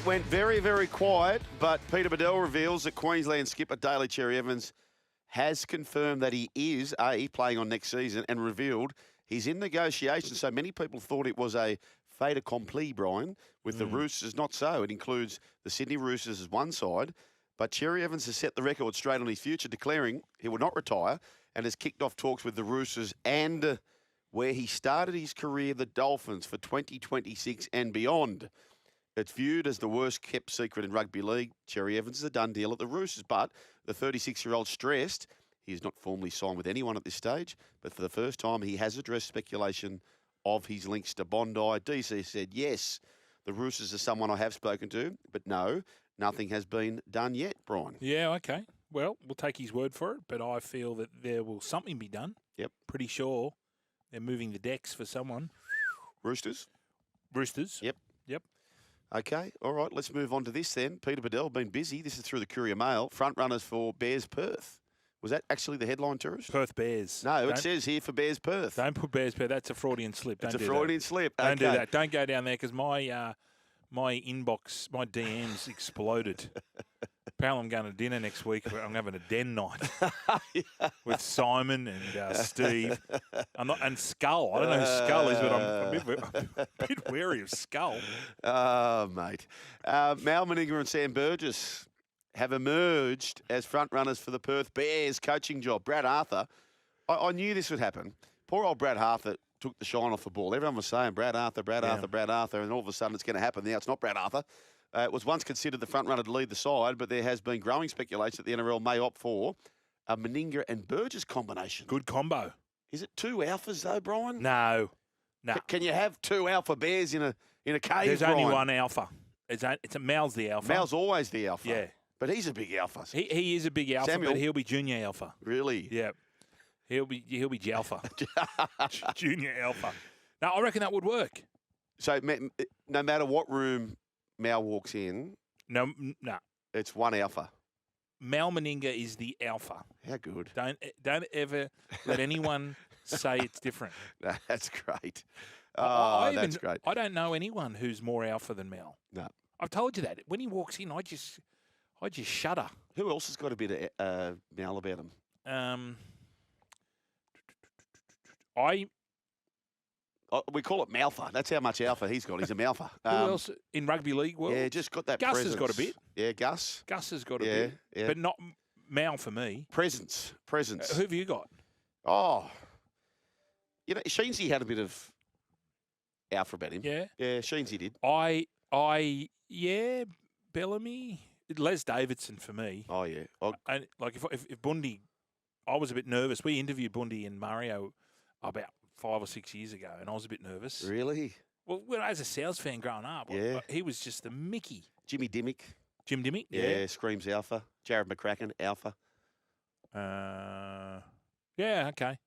It went very, very quiet, but Peter Bedell reveals that Queensland skipper Daly Cherry Evans has confirmed that he is playing on next season and revealed he's in negotiations. So many people thought it was a fait accompli, Brian, with the Roosters. Not so. It includes the Sydney Roosters as one side, but Cherry Evans has set the record straight on his future, declaring he will not retire and has kicked off talks with the Roosters and where he started his career, the Dolphins, for 2026 and beyond. It's viewed as the worst-kept secret in rugby league. Cherry Evans is a done deal at the Roosters, but the 36-year-old stressed he is not formally signed with anyone at this stage, but for the first time he has addressed speculation of his links to Bondi. DC said, yes, the Roosters are someone I have spoken to, but no, nothing has been done yet, Brian. Yeah, okay. Well, we'll take his word for it, but I feel that there will something be done. Yep. Pretty sure they're moving the decks for someone. Roosters? Roosters. Yep. Yep. Okay, all right, let's move on to this then. Peter Bedell, been busy. This is through the Courier Mail. Front runners for Bears Perth. Was that actually the headline, Tourist? Perth Bears. No, it says here for Bears Perth. Don't put Bears Perth. That's a Freudian slip. It's a Freudian slip. Okay. Don't do that. Don't go down there because my inbox, my DMs exploded. Apparently I'm going to dinner next week. I'm having a den night with Simon and Steve. And Skull. I don't know who Skull is, but I'm a bit wary of Skull. Oh, mate. Mal Meninga and Sam Burgess have emerged as front runners for the Perth Bears coaching job. Brad Arthur, I knew this would happen. Poor old Brad Arthur took the shine off the ball. Everyone was saying Brad Arthur, and all of a sudden it's going to happen. Now it's not Brad Arthur. It was once considered the front runner to lead the side, but there has been growing speculation that the NRL may opt for a Meninga and Burgess combination. Good combo. Is it two alphas though, Brian? No. Can you have two alpha bears in a cave? There's Brian? only one alpha. Mal's the alpha. Mal's always the alpha. Yeah. But he's a big alpha. He is a big alpha, Samuel. but he'll be junior alpha. Really? Yeah. He'll be Jalpha. Junior alpha. No, I reckon that would work. So no matter what room Mal walks in, No. it's one alpha. Mal Meninga is the alpha. How good. Don't ever let anyone say it's different. No, that's great. That's great. I don't know anyone who's more alpha than Mal. No. I've told you that. When he walks in, I just shudder. Who else has got a bit of Mal about him? We call it Malfa. That's how much alpha he's got. He's a Malfa. Who else in rugby league world? Yeah, just got that Gus presence. has got a bit. Yeah, Gus. Gus has got a bit. Yeah. But not Mal for me. Presence. Who have you got? Oh. Sheensy had a bit of alpha about him. Yeah. Yeah, Sheensy did. Bellamy. Les Davidson for me. Oh, yeah. And like if Bundy, I was a bit nervous. We interviewed Bundy and Mario about 5 or 6 years ago, and I was a bit nervous. Really? Well, as a South fan growing up, Yeah. he was just a Mickey. Jimmy Dimmick. Jim Dimmick? Yeah, screams alpha. Jarrod McCracken, alpha. Yeah, okay.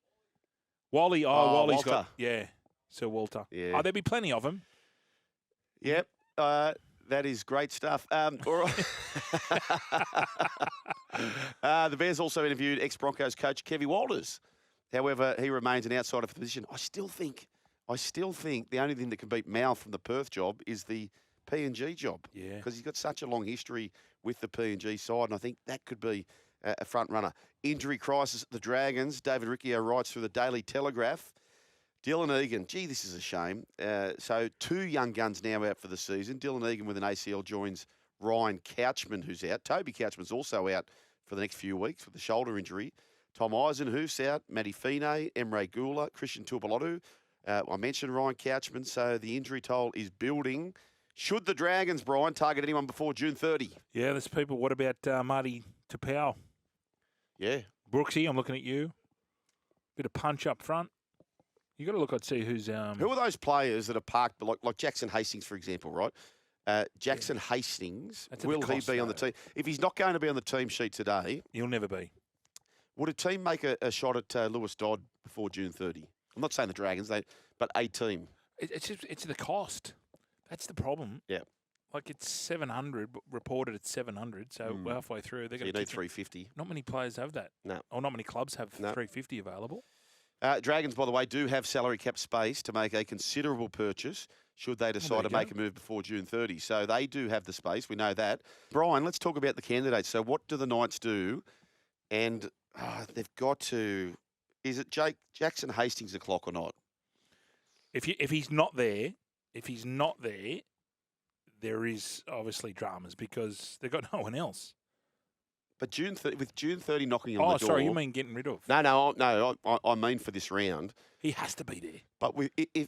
Wally's Walter. got, Sir Walter. Yeah. Oh, there'll be plenty of them. Yep. That is great stuff. All right. The Bears also interviewed ex-Broncos coach Kevy Walters. However, he remains an outsider for the position. I still think the only thing that can beat Mal from the Perth job is the P&G job. Yeah. Because he's got such a long history with the P&G side, and I think that could be a front runner. Injury crisis at the Dragons. David Riccio writes through the Daily Telegraph. Dylan Egan, gee, this is a shame. So 2 young guns now out for the season. Dylan Egan with an ACL joins Ryan Couchman, who's out. Toby Couchman's also out for the next few weeks with a shoulder injury. Tom Eisenhuth's out. Matty Fine, Emre Gula, Christian Tuipulotu. I mentioned Ryan Couchman, so the injury toll is building. Should the Dragons, Brian, target anyone before June 30? Yeah, there's people. What about Marty Tapau? Yeah. Brooksy, I'm looking at you. Bit of punch up front. You got to look and see who's. Who are those players that are parked, like Jackson Hastings, for example, right? Jackson Hastings, will he be on the team? If he's not going to be on the team sheet today, he'll never be. Would a team make a shot at Lewis Dodd before June 30? I'm not saying the Dragons, but a team. It's the cost. That's the problem. Yeah. Like it's 700, reported at 700, so halfway through they're going to need 350. Not many players have that. No. Or not many clubs have 350 available. Dragons, by the way, do have salary cap space to make a considerable purchase should they decide you to go. make a move before June 30. So they do have the space. We know that. Brian, let's talk about the candidates. So what do the Knights do? And they've got to... Is it Jackson Hastings the clock or not? If he's not there, there is obviously dramas because they've got no one else. But with June 30 knocking on the door... Oh, sorry, you mean getting rid of? No, I mean for this round. He has to be there. But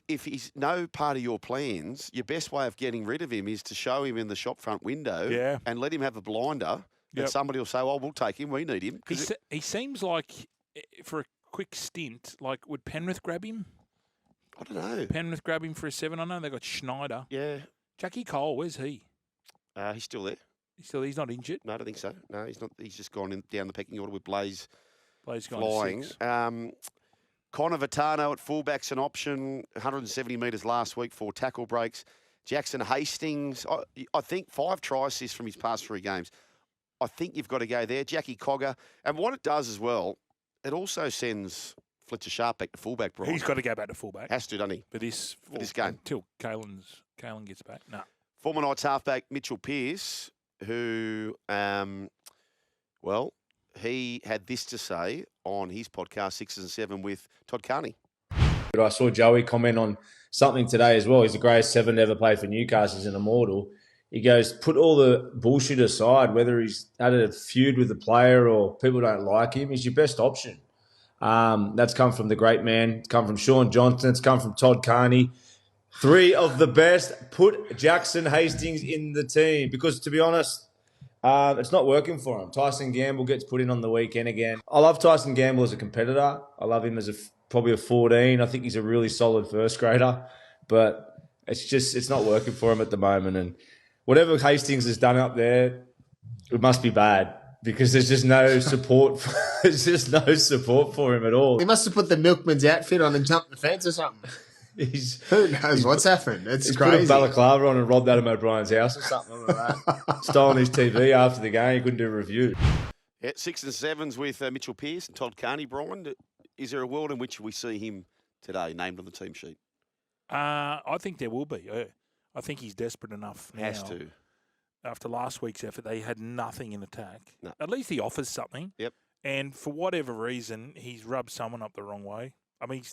if he's no part of your plans, your best way of getting rid of him is to show him in the shop front window and let him have a blinder. And somebody will say, "Oh, we'll take him. We need him." He seems like, for a quick stint, like, would Penrith grab him? I don't know. Penrith grab him for a 7. I know they got Schneider. Yeah. Jackie Cole, where's he? He's still there. He's not injured? No, I don't think so. No, he's not. He's just gone down the pecking order with Blaze gone flying. To 6. Connor Vitano at fullback's an option. 170 metres last week for tackle breaks. Jackson Hastings, I think 5 try assists from his past 3 games. I think you've got to go there. Jackie Cogger. And what it does as well, it also sends Fletcher Sharp back to fullback, Brian. He's got to go back to fullback. Has to, doesn't he? For this game. Until Kalen gets back. No. Former Knights halfback Mitchell Pearce, who, he had this to say on his podcast, 6 and 7, with Todd Carney. But I saw Joey comment on something today as well. He's the greatest 7 to ever play for Newcastle. He's an immortal. He goes, put all the bullshit aside, whether he's had a feud with the player or people don't like him, he's your best option. That's come from the great man. It's come from Sean Johnson. It's come from Todd Carney. 3 of the best. Put Jackson Hastings in the team because, to be honest, it's not working for him. Tyson Gamble gets put in on the weekend again. I love Tyson Gamble as a competitor. I love him as probably a 14. I think he's a really solid first grader, but it's not working for him at the moment. And whatever Hastings has done up there, it must be bad because there's just no support. There's just no support for him at all. He must have put the milkman's outfit on and jumped the fence or something. Who knows what's happened? It's crazy. Put a balaclava on and robbed Adam O'Brien's house or something like that. Stolen his TV after the game. He couldn't do a review. Yeah, 6 and 7s with Mitchell Pearce and Todd Carney, Brian. Is there a world in which we see him today named on the team sheet? I think there will be. I think he's desperate enough now. Has to. After last week's effort, they had nothing in attack. No. At least he offers something. Yep. And for whatever reason, he's rubbed someone up the wrong way. I mean,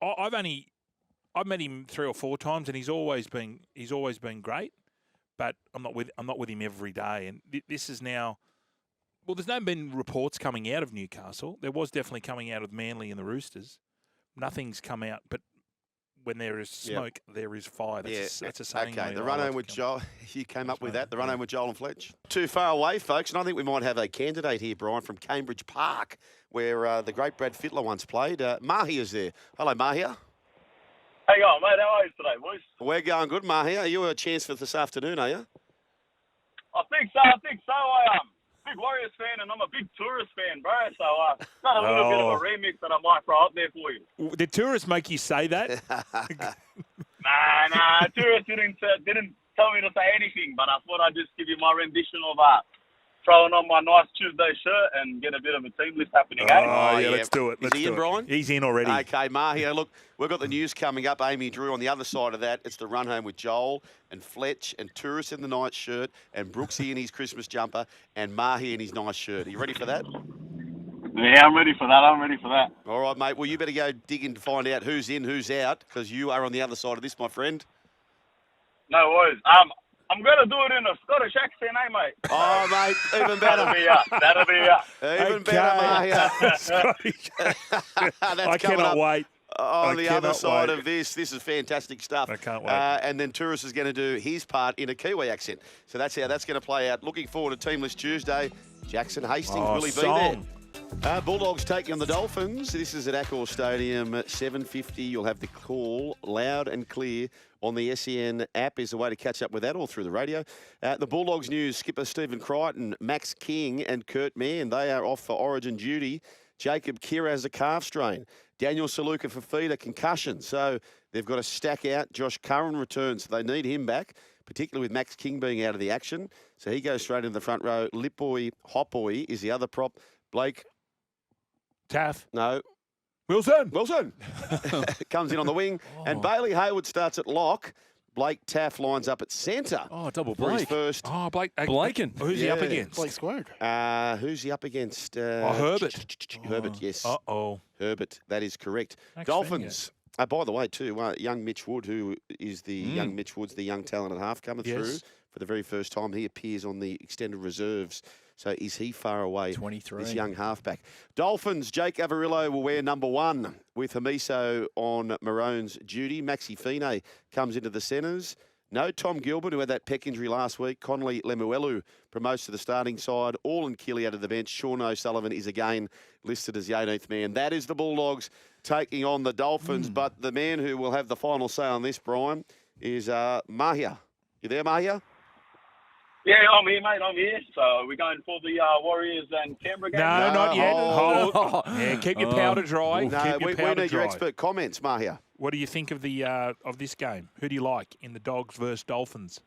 I've met him 3 or 4 times, and he's always been great. But I'm not with him every day. And this is now. Well, there's no been reports coming out of Newcastle. There was definitely coming out of Manly and the Roosters. Nothing's come out, but when there is smoke, there is fire. That's a saying. Okay, the run home with Joel. You came up with that. The run home with Joel and Fletch. Too far away, folks. And I think we might have a candidate here, Brian, from Cambridge Park, where the great Brad Fittler once played. Mahia's there. Hello, Mahia. How you going, mate? How are you today, boys? We're going good, Mahia. Are you a chance for this afternoon, are you? I think so. I am. Big Warriors fan, and I'm a big Tourist fan, bro. So got a little bit of a remix that I might throw up there for you. Did tourists make you say that? Nah. Tourist didn't tell me to say anything, but I thought I'd just give you my rendition of throwing on my nice Tuesday shirt and get a bit of a team list happening. Let's do it. Is he in, Brian? He's in already. Okay, Mahia, look, we've got the news coming up. Amy Drew on the other side of that. It's the run home with Joel and Fletch and Tourist in the night shirt and Brooksy in his Christmas jumper and Mahia in his nice shirt. Are you ready for that? Yeah, I'm ready for that. All right, mate. Well, you better go dig in to find out who's in, who's out, because you are on the other side of this, my friend. No worries. I'm going to do it in a Scottish accent, mate? Oh, mate, even better. That'll be up. Even better, Mahia. Scottish. I cannot wait. On the other side of this is fantastic stuff. I can't wait. And then Tourist is going to do his part in a Kiwi accent. So that's how that's going to play out. Looking forward to Teamless Tuesday. Jackson Hastings, will he be there? Bulldogs taking on the Dolphins. This is at Accor Stadium at 7:50. You'll have the call loud and clear on the SEN app is the way to catch up with that, all through the radio. The Bulldogs news, skipper Stephen Crichton, Max King and Kurt Mann, they are off for Origin duty. Jacob Kira has a calf strain. Daniel Saluka for feet, a concussion. So they've got to stack out. Josh Curran returns, so they need him back, particularly with Max King being out of the action. So he goes straight into the front row. Lipboy Hopboy is the other prop. Blake. Taff. No. Wilson. Wilson comes in on the wing. And Bailey Hayward starts at lock. Blake Taff lines up at centre. Oh, double for his Blake. first. Oh, Blake. Blaken. Who's he up Yeah. against? Blake Square. Who's he up against? Herbert. Herbert, yes. Uh-oh. Herbert, that is correct. Thanks, Dolphins. By the way, too, young Mitch Wood, who is the young Mitch Wood's the young talent at half coming through for the very first time. He appears on the extended reserves. So is he far away? 23. This young halfback. Dolphins, Jake Avarillo will wear number 1 with Hamiso on Maroon's duty. Maxi Fine comes into the centres. No Tom Gilbert, who had that pec injury last week. Connolly Lemuelu promotes to the starting side. All and Keeley out of the bench. Sean O'Sullivan is again listed as the 18th man. That is the Bulldogs taking on the Dolphins. But the man who will have the final say on this, Brian, is Mahia. You there, Mahia? Yeah, I'm here, mate. I'm here. So we're going for the Warriors and Canberra game. No, not yet. hold. Hold. Yeah, keep your powder dry. No, keep your we powder need your dry. expert comments, Mahia. What do you think of the of this game? Who do you like in the Dogs versus Dolphins?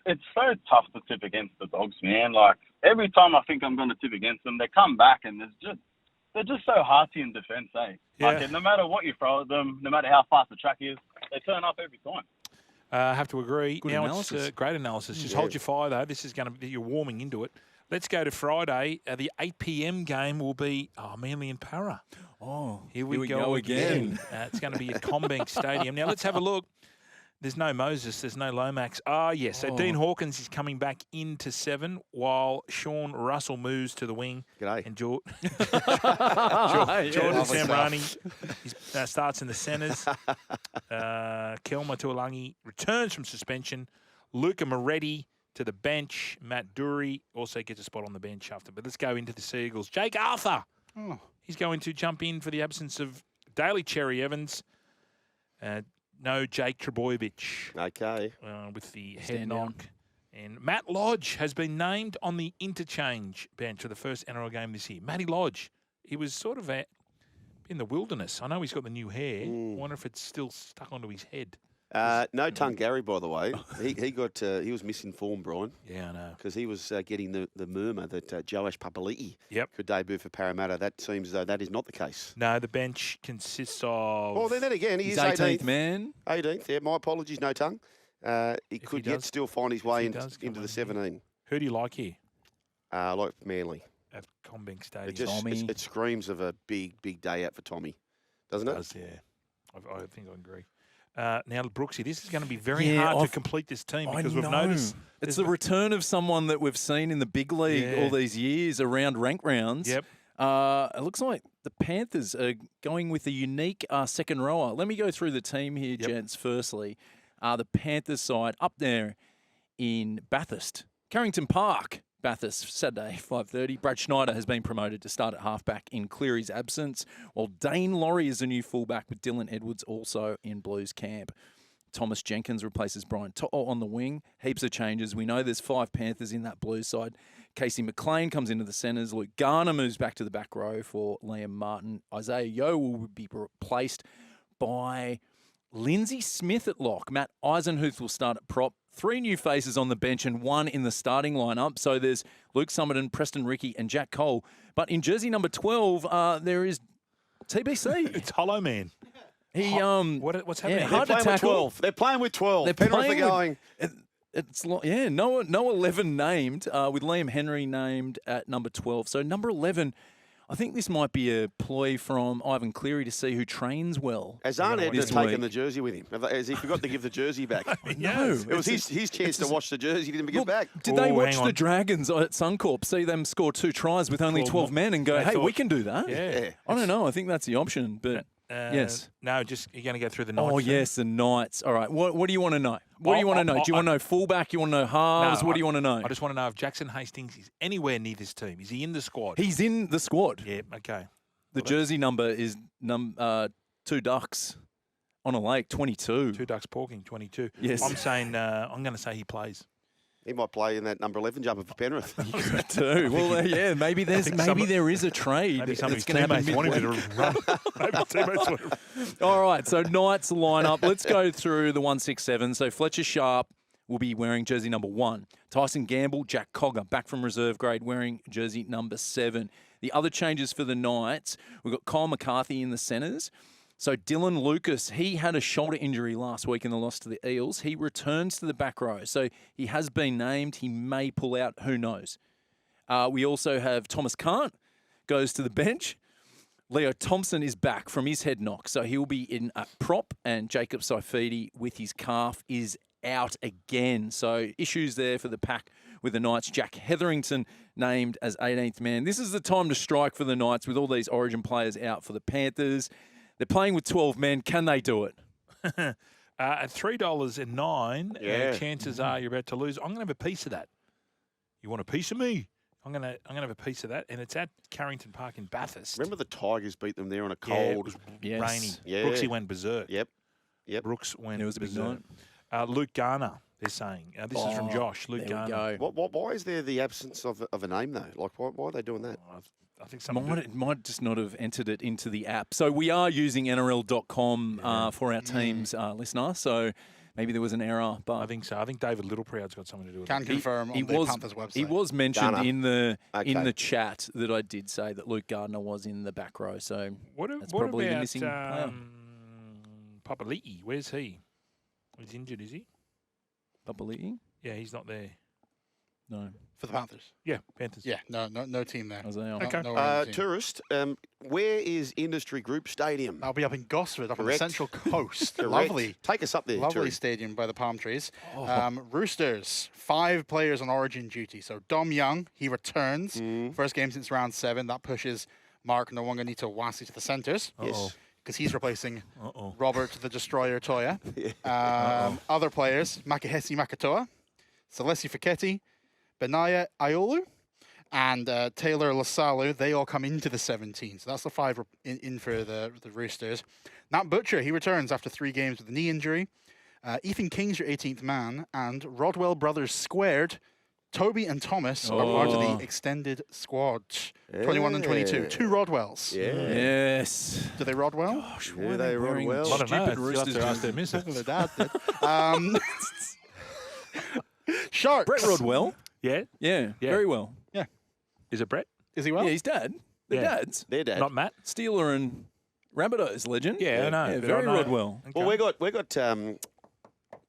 It's so tough to tip against the Dogs, man. Like, every time I think I'm going to tip against them, they come back and they're just so hearty in defence, eh? Yeah. Like, no matter what you throw at them, no matter how fast the track is, they turn up every time. I have to agree. Good now analysis. it's great analysis. Just hold your fire, though. This is going to be, you're warming into it. Let's go to Friday. The 8 p.m. game will be Manly and Para. Oh, Here we go again. It's going to be at Combank Stadium. Now, let's have a look. There's no Moses. There's no Lomax. Yes. So Dean Hawkins is coming back into 7 while Sean Russell moves to the wing. G'day. And Jordan lovely Samrani starts in the centres. Kelma Tuolangi returns from suspension. Luca Moretti to the bench. Matt Dury also gets a spot on the bench after. But let's go into the Seagulls. Jake Arthur. He's going to jump in for the absence of Daly Cherry Evans. No Jake Trebojevic Okay. with the head Stand knock. down. And Matt Lodge has been named on the interchange bench for the first NRL game this year. Matty Lodge, he was sort of in the wilderness. I know he's got the new hair. I wonder if it's still stuck onto his head. No Tungari, by the way. He was misinformed, Brian, Yeah, I know. because he was getting the murmur that Joash Papali'i Yep. could debut for Parramatta. That seems as though that is not the case. No, the bench consists of... Well, then again, he He's is 18th 18th. man. 18th, yeah. My apologies, no tongue. He could yet does- still find his way he does come into the in 17. Who do you like here Like Manly. at Combank It Stadium? just Tommy. it screams of a big day out for Tommy, doesn't it? Does, yeah. I think I agree. Now, Brooksy, this is going to be very Yeah, hard to I've- complete this team I because we've know. noticed... It's the return of someone that we've seen in the big league Yeah. all these years around rank rounds. Yep. It looks like the Panthers are going with a unique second rower. Let me go through the team here, Yep. gents. Firstly, the Panthers side up there in Bathurst, Carrington Park. Bathurst, Saturday, 5:30. Brad Schneider has been promoted to start at halfback in Cleary's absence, while Dane Laurie is the new fullback with Dylan Edwards also in Blues camp. Thomas Jenkins replaces Brian To'o on the wing. Heaps of changes. We know there's 5 Panthers in that Blues side. Casey McLean comes into the centres. Luke Garner moves back to the back row for Liam Martin. Isaiah Yeo will be replaced by Lindsay Smith at lock. Matt Eisenhuth will start at prop. 3 new faces on the bench and 1 in the starting lineup. So there's Luke Summerton, Preston Rickey and Jack Cole. But in jersey number 12, there is TBC. It's Hollow Man. He What's happening? yeah, hard to They're playing with tackle. 12. They're playing with 12. They're Penrith are playing with- going. It's no 11 named with Liam Henry named at number 12. So number 11, I think this might be a ploy from Ivan Cleary to see who trains well. Has Arnett this taken week. the jersey with him? Has he forgot to give the jersey back? No, It was his chance to wash the jersey. He didn't give it back. Did they Oh, watch hang the on. Dragons at Suncorp, see them score 2 tries with only 12 men and go, They hey, thought- we can do that? Yeah. I don't know. I think that's the option, but yes. No, just you're going to go through the Knights. Oh, team? yes, the Knights. All right. What do you want to know? What do you want to know? Do you want to know fullback? You want to know halves? No, What do you want to know? I just want to know if Jackson Hastings is anywhere near this team. Is he in the squad? He's in the squad. Yeah, okay. The jersey number is 2 ducks on a lake, 22. 2 ducks porking, 22. Yes. I'm saying, I'm going to say he plays. He might play in that number 11 jumper for Penrith. Too. Well, yeah, maybe there is a trade. Maybe some of his that's gonna happen teammates want him midweek. to run. Maybe his teammates want him. All right, so Knights lineup. Let's go through the 1-6-7. So Fletcher Sharp will be wearing jersey number 1. Tyson Gamble, Jack Cogger, back from reserve grade, wearing jersey number 7. The other changes for the Knights, we've got Kyle McCarthy in the centres. So Dylan Lucas, he had a shoulder injury last week in the loss to the Eels. He returns to the back row. So he has been named. He may pull out. Who knows? We also have Thomas Kant goes to the bench. Leo Thompson is back from his head knock. So he'll be in a prop. And Jacob Saifidi with his calf is out again. So issues there for the pack with the Knights. Jack Hetherington named as 18th man. This is the time to strike for the Knights with all these Origin players out for the Panthers. They're playing with 12 men. Can they do it? At $3.09, chances are you're about to lose. I'm going to have a piece of that. You want a piece of me? I'm going to have a piece of that, and it's at Carrington Park in Bathurst. Remember the Tigers beat them there on a Yeah, it cold, was Yes. rainy. Yeah. Brooksy went berserk. Yep. Brooks went It was a big berserk. night. Luke Garner, they're saying. This is from Josh. Luke There we Garner. go. Why is there the absence of a name though? Like why are they doing that? I think someone Might just not have entered it into the app. So we are using NRL.com for our team's listener. So maybe there was an error, but I think so. I think David Littleproud's got something to do with Can it. confirm on the Panthers website. he was mentioned Garner. in the Okay. chat that I did say that Luke Gardner was in the back row. So that's What probably the about missing player. Papali'i? Where's he? He's injured, is he? Papali'i? Yeah, he's not there. No. For the Panthers. Yeah, Panthers. Yeah, no team there. Isaiah. Okay. No Origin team. Tourist, where is Industry Group Stadium? I'll be up in Gosford, up on the Correct. Central Coast. Correct. Lovely. Take us up there, Lovely Tourist. stadium by the palm trees. Oh. Roosters, 5 players on Origin duty. So Dom Young, he returns. Mm. First game since round 7. That pushes Mark Nwang'anita Wasi to the centres. Yes. Because he's replacing Uh-oh. Robert the Destroyer Toya. Other players, Makahesi Makatoa, Celesi Feketi, Benaya Iolu, and Taylor Lasalu. They all come into the 17. So that's the 5 in for the Roosters. Nat Butcher, he returns after 3 games with a knee injury. Ethan King's your 18th man. And Rodwell Brothers squared. Toby and Thomas are part of the extended squad. 21 and 22. 2 Rodwells. Yeah. Yes. Do they rod well? Gosh, Yeah, why are they they run wearing well. I don't know. stupid You'll have Roosters to ask their jerseys? missus. The dad did. Sharks. Brett Rodwell. Yeah? Yeah, Yeah. very well. Is it Brett? Is he well? Yeah, his dad. The Yeah. dads. Their dad. Not Matt? Steeler and Rabbitohs legend. Yeah, I know. Yeah, but very I know. Rodwell. Okay. Well, we got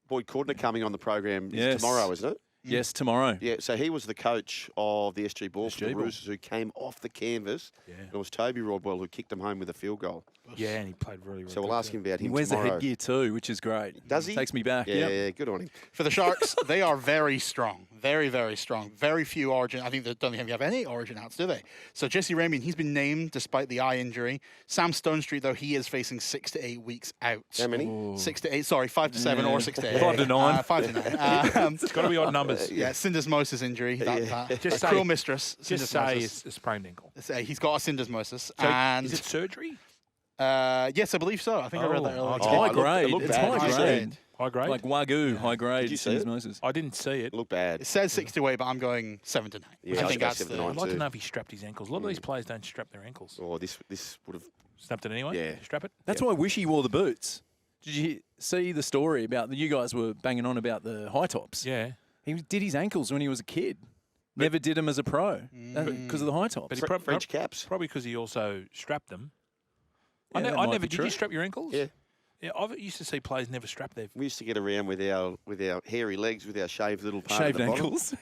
Boyd Cordner coming on the program Yes. tomorrow, isn't it? Yes, tomorrow. Yeah, so he was the coach of the SG Ball for the SG Ball. Roosters who came off the canvas. Yeah. And it was Toby Rodwell who kicked him home with a field goal. Yeah, and he played really, really So we'll good, ask too. him about He him wears tomorrow. the headgear too, which is great. Does he? Takes me back. Yeah, Yep. yeah, good on him. For the Sharks, they are very strong. Very, very strong. Very few Origin. I think they don't think they have any Origin outs, do they? So Jesse Ramian, he's been named despite the eye injury. Sam Stonestreet, though, he is facing 6 to 8 weeks out. How many? 6 to 8. Sorry, 5 to 7 or 6 to 8. 5 to 9. 5 to 9. It's got to be odd numbers. Yeah, Syndesmosis injury. That Just cruel say- mistress. Just say Syndesmosis. it's a sprained ankle. He's got a syndesmosis. So and is it surgery? yes, I believe so. I think I read that earlier. It's Oh, high it looked- it grade. looked It's bad. high High grade. High grade? Like Wagyu, high grade Did you see it? syndesmosis. I didn't see it. It looked bad. It says 6 to 8, but I'm going 7 to 9. Yeah, which I I was think going that's 7 to the. 9. I'd like to too. know if he strapped his ankles. A lot of these players don't strap their ankles. Oh, this would have. Snapped it anyway? Yeah. Strap it? That's why I wish he wore the boots. Did you see the story about you guys were banging on about the high tops? Yeah. He did his ankles when he was a kid. Never did them as a pro because of the high tops. But he French caps. Probably because he also strapped them. Yeah, that I might never. be Did true. you strap your ankles? Yeah. Yeah, I used to see players never strap their. We used to get around with our hairy legs, with our shaved little part Shaved at the bottom. ankles.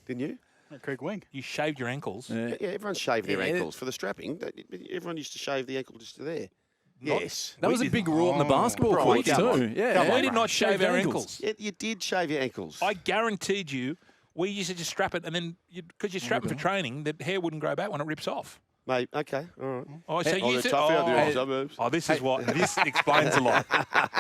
Didn't you? Craig Wing. You shaved your ankles. Yeah. Yeah, everyone shaved their Yeah. ankles for the strapping. Everyone used to shave the ankle just to there. Not- Yes. That was a big rule in the basketball Right, courts come on. too. Yeah, Come on, We did not Shaved shave our ankles. Yeah, you did shave your ankles. I guaranteed you, we used to just strap it, and then because you strap it for training, the hair wouldn't grow back when it rips off. Mate, okay, all right. Oh, so Oh, you they're used to. tough out there in the Oh, suburbs. this is what this explains a lot.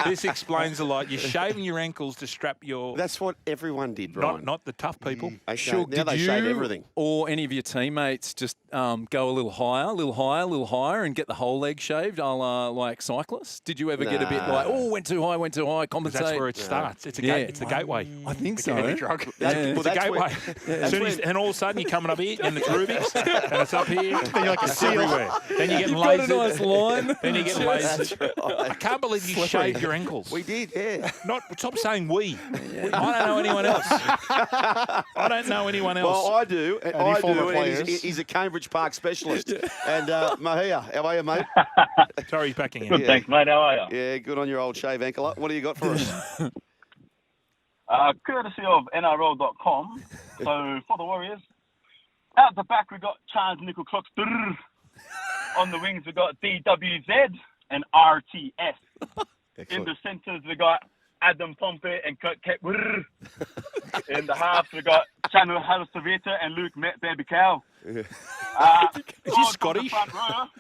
This explains a lot. You're shaving your ankles to strap your. That's what everyone did, Brian. not the tough people. Okay, Shug, now did they you shave everything. or any of your teammates just go a little higher, and get the whole leg shaved, a la like cyclists? Did you ever get a bit Nah. like, went too high, compensate? That's where it starts. It's a Yeah. it's the gateway. I think so. Any drug. That's, Yeah. well, It's a that's gateway. where, As soon as, and all of a sudden you're coming up here and it's Rubik's and it's up here. Then you're like it's everywhere. Then you're getting You've got a lazy. nice line. Then you're getting lazy. I can't believe you shaved your ankles. We did, yeah. Stop saying we. I don't know anyone else. I don't know anyone else. Well, I do. Any former And players? he's a Cambridge Park specialist. And Mahia, how are you, mate? Sorry, he's backing in. Good, thanks, mate. How are you? Yeah, good on your old shave ankle. What do you got for us? Courtesy of NRL.com. So, for the Warriors, out the back, we got Chance Nickel Clocks. On the wings, we got DWZ and RTS. In the centres, we got Adam Pompey and Kurt Kepwer. In the halves, we got Chanu Halasaveta and Luke Met Baby Cow. Is he Scottish? Trying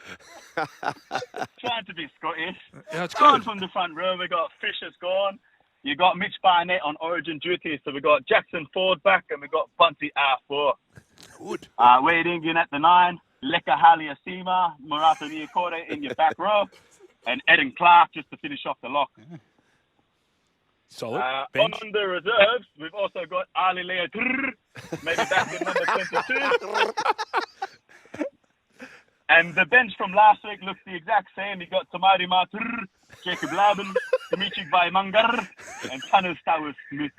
to be Scottish. Yeah, it's Gone good. from the front row, we got Fisher's gone. You got Mitch Barnett on Origin duty, so we got Jackson Ford back, and we got Bunty R4. Good. Wade in at the 9, Leka Halia Sima, Murata Niokore in your back row, and Eden Clark just to finish off the lock. Solid. On Bench. the reserves, we've also got Ali Lea, maybe back in number 22. And the bench from last week looks the exact same. You got Tamari Matur, Jacob Laban, Dimitri Vaimangar, and Tanu Stowers Smith.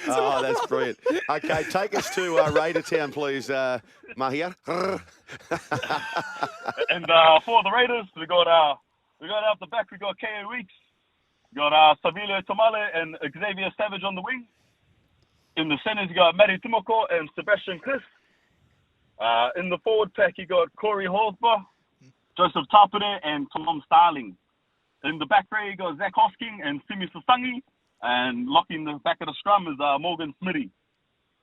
Oh, that's brilliant. Okay, take us to Raider Town, please, Mahia. And for the Raiders, we got out the back. We got K.A. Weeks, we got Savilio Tomale and Xavier Savage on the wing. In the centers, you got Matty Timoko and Sebastian Chris. In the forward pack, you got Corey Horsburgh, Joseph Tapere, and Tom Starling. In the back row, you got Zach Hosking and Simi Sasangi. And locking the back of the scrum is Morgan Smitty.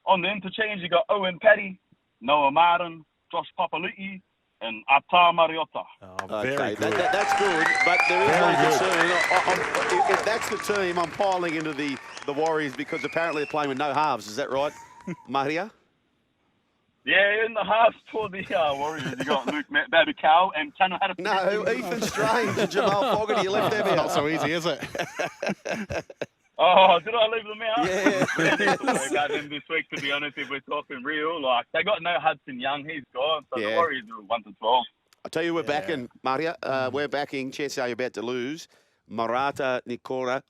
On the interchange, you got Owen Paddy, Noah Martin, Josh Papaluti, and Ata Mariota. Oh, very Okay, good. that's good, but there is one concern. If that's the team, I'm piling into the Warriors because apparently they're playing with no halves. Is that right, Mahia? Yeah, in the halves for the Warriors, you got Luke Baby Cow and Tano Haddock. No, Ethan Strange and Jamal Fogarty. You left them Not out. so easy, is it? Oh, did I leave them out? Yeah. We need to work out them this week, to be honest, if we're talking real. Like, they got no Hudson Young. He's gone. So Yeah. the Warriors are 1-12. I tell you, we're backing, Maria. We're backing. Chances are you're about to lose. Marata Nikora.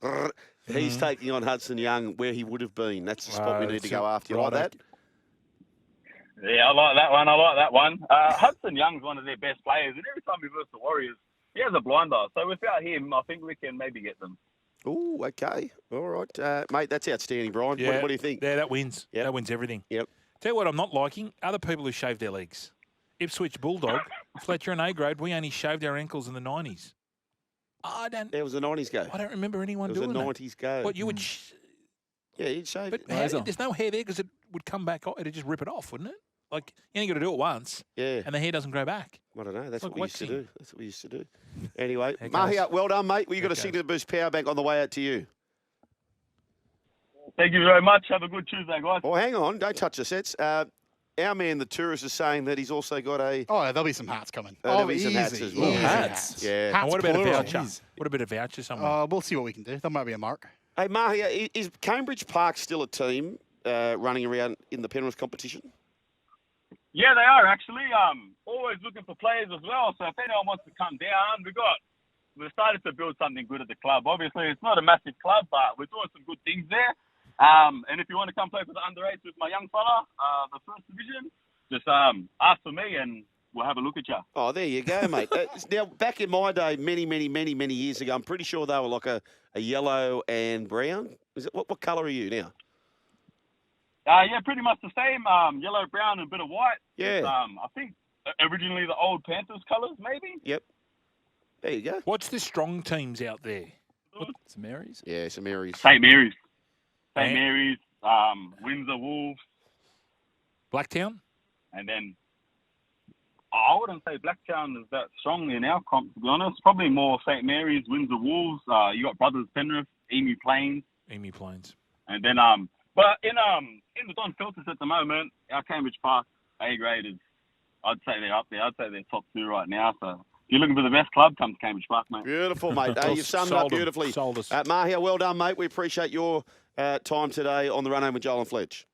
He's taking on Hudson Young where he would have been. That's the spot we need to go after. You like that? Yeah, I like that one. Hudson Young's one of their best players, and every time we verse the Warriors, he has a blinder. So without him, I think we can maybe get them. Oh, okay. All right. Mate, that's outstanding, Brian. Yeah. What do you think? Yeah, that wins. Yep. That wins everything. Yep. Tell you what I'm not liking, other people who shave their legs. Ipswich Bulldog, Fletcher and A-grade, we only shaved our ankles in the 90s. There was a 90s go. I don't remember anyone There was a doing 90s go. that. What, you would... Yeah, you'd shave But it. there's no hair there because it would come back, it'd just rip it off, wouldn't it? Like, you only got to do it once, Yeah. and the hair doesn't grow back. I don't know. That's like what we used to waxing. do. That's what we used to do. Anyway, There it Mahia, goes. well done, mate. Well, you got There to it sing goes. to the Boost Power Bank on the way out to you. Thank you very much. Have a good Tuesday, guys. Oh, hang on. Don't touch the sets. Our man, the tourist, is saying that he's also got a... Oh, there'll be some hats coming. There'll be some hats as well. Easy Hats? Yeah. Hats And what about plural. a voucher? Jeez. What about a voucher somewhere? We'll see what we can do. That might be a mark. Hey, Mahia, is Cambridge Park still a team running around in the Penrith competition? Yeah, they are actually. Always looking for players as well. So if anyone wants to come down, we decided to build something good at the club. Obviously, it's not a massive club, but we're doing some good things there. And if you want to come play for the under-8s with my young fella, the first division, just ask for me and we'll have a look at you. Oh, there you go, mate. Now, back in my day, many years ago, I'm pretty sure they were like a yellow and brown. Is it what colour are you now? Yeah, pretty much the same. Yellow, brown, and a bit of white. Yeah. It's, I think originally the old Panthers colours, maybe. Yep. There you go. What's the strong teams out there? St Mary's. Yeah, some Marys. St. Mary's. St. And- Mary's, Windsor Wolves, Blacktown? and then I wouldn't say Blacktown is that strong in our comp, to be honest. Probably more St. Mary's, Windsor Wolves. You got Brothers Penrith, Emu Plains, Emu Plains. and then but in the Don Filters at the moment, our Cambridge Park A grade is, I'd say they're up there. I'd say they're top 2 right now. So if you're looking for the best club, come to Cambridge Park, mate. Beautiful, mate. You've summed up Sold 'em. beautifully. Sold us. Mahia, well done, mate. We appreciate your time today on the Run Home with Joel and Fletch.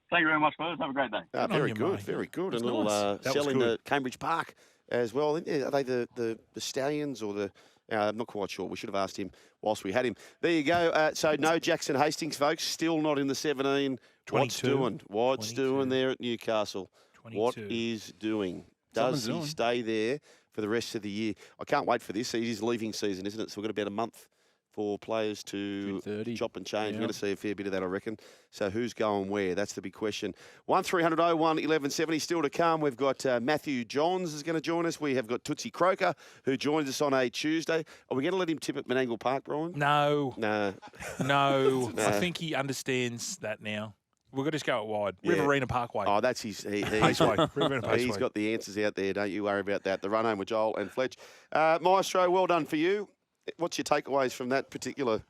Thank you very much, fellas. Have a great day. on Very you, good, mate. very good. That's And a little nice. That was selling good. the Cambridge Park as well. Are they the Stallions or the... I'm not quite sure. We should have asked him whilst we had him. There you go. So no Jackson Hastings, folks. Still not in the 17. What's 22. doing? What's 22. doing there at Newcastle? 22. What is doing? Does Something's he doing. stay there for the rest of the year? I can't wait for this. It is leaving season, isn't it? So we've got about a month for players to 2:30. chop and change. We're Yeah. going to see a fair bit of that, I reckon. So who's going where? That's the big question. 1300 01 1170 still to come. We've got Matty Johns is going to join us. We have got Tootsie Croker, who joins us on a Tuesday. Are we going to let him tip at Menangle Park, Brian? No, No. no. No. I think he understands that now. We're going to just go it wide. Yeah. Riverina Parkway. Oh, that's his. Paceway. Riverina Paceway. He's got the answers out there. Don't you worry about that. The run home with Joel and Fletch. Maestro, well done for you. What's your takeaways from that particular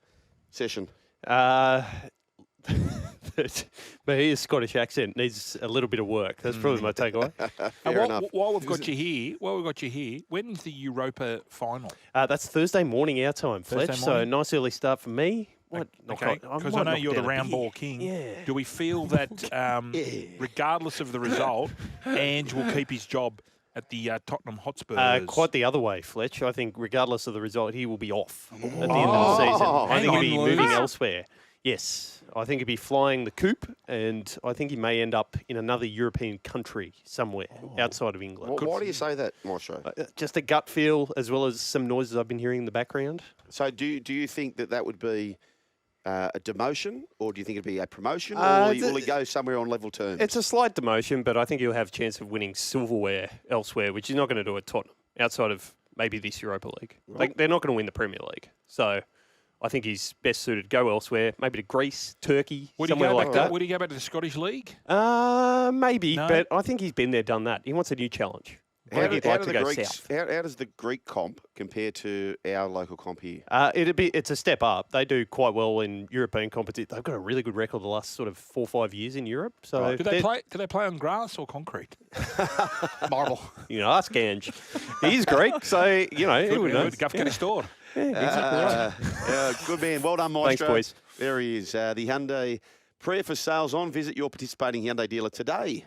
session? His Scottish accent needs a little bit of work. That's probably my takeaway. Fair enough. While we've got you here, when's the Europa final? That's Thursday morning our time, Fletch. Thursday So morning? nice early start for me. Okay, because I know you're the round ball king. Yeah. Do we feel that regardless of the result, Ange will keep his job at the Tottenham Hotspurs? Quite the other way, Fletch. I think regardless of the result, he will be off at the end of the season. I think he'll be Hang on, moving Lou. elsewhere. Yes, I think he'll be flying the coop, and I think he may end up in another European country somewhere outside of England. Why do you say that, Maestro? Just a gut feel, as well as some noises I've been hearing in the background. So do you think that would be a demotion, or do you think it'd be a promotion, or will he go somewhere on level terms? It's a slight demotion, but I think he'll have a chance of winning silverware elsewhere, which he's not going to do at Tottenham, outside of maybe this Europa League. They're not going to win the Premier League. So I think he's best suited to go elsewhere, maybe to Greece, Turkey, Would he somewhere go like back? that. Would he go back to the Scottish League? Maybe, No? but I think he's been there, done that. He wants a new challenge. I How, think do, he'd how like do to the go Greeks? south. How does the Greek comp compare to our local comp here? It's a step up. They do quite well in European competition. They've got a really good record the last sort of 4 or 5 years in Europe. So Do they play on grass or concrete? Marble. You know, ask Ange. He's Greek, so he would know. Guff get a store. Good man. Well done, Thanks, Maestro. boys. There he is. The Hyundai prayer for sales on. Visit your participating Hyundai dealer today.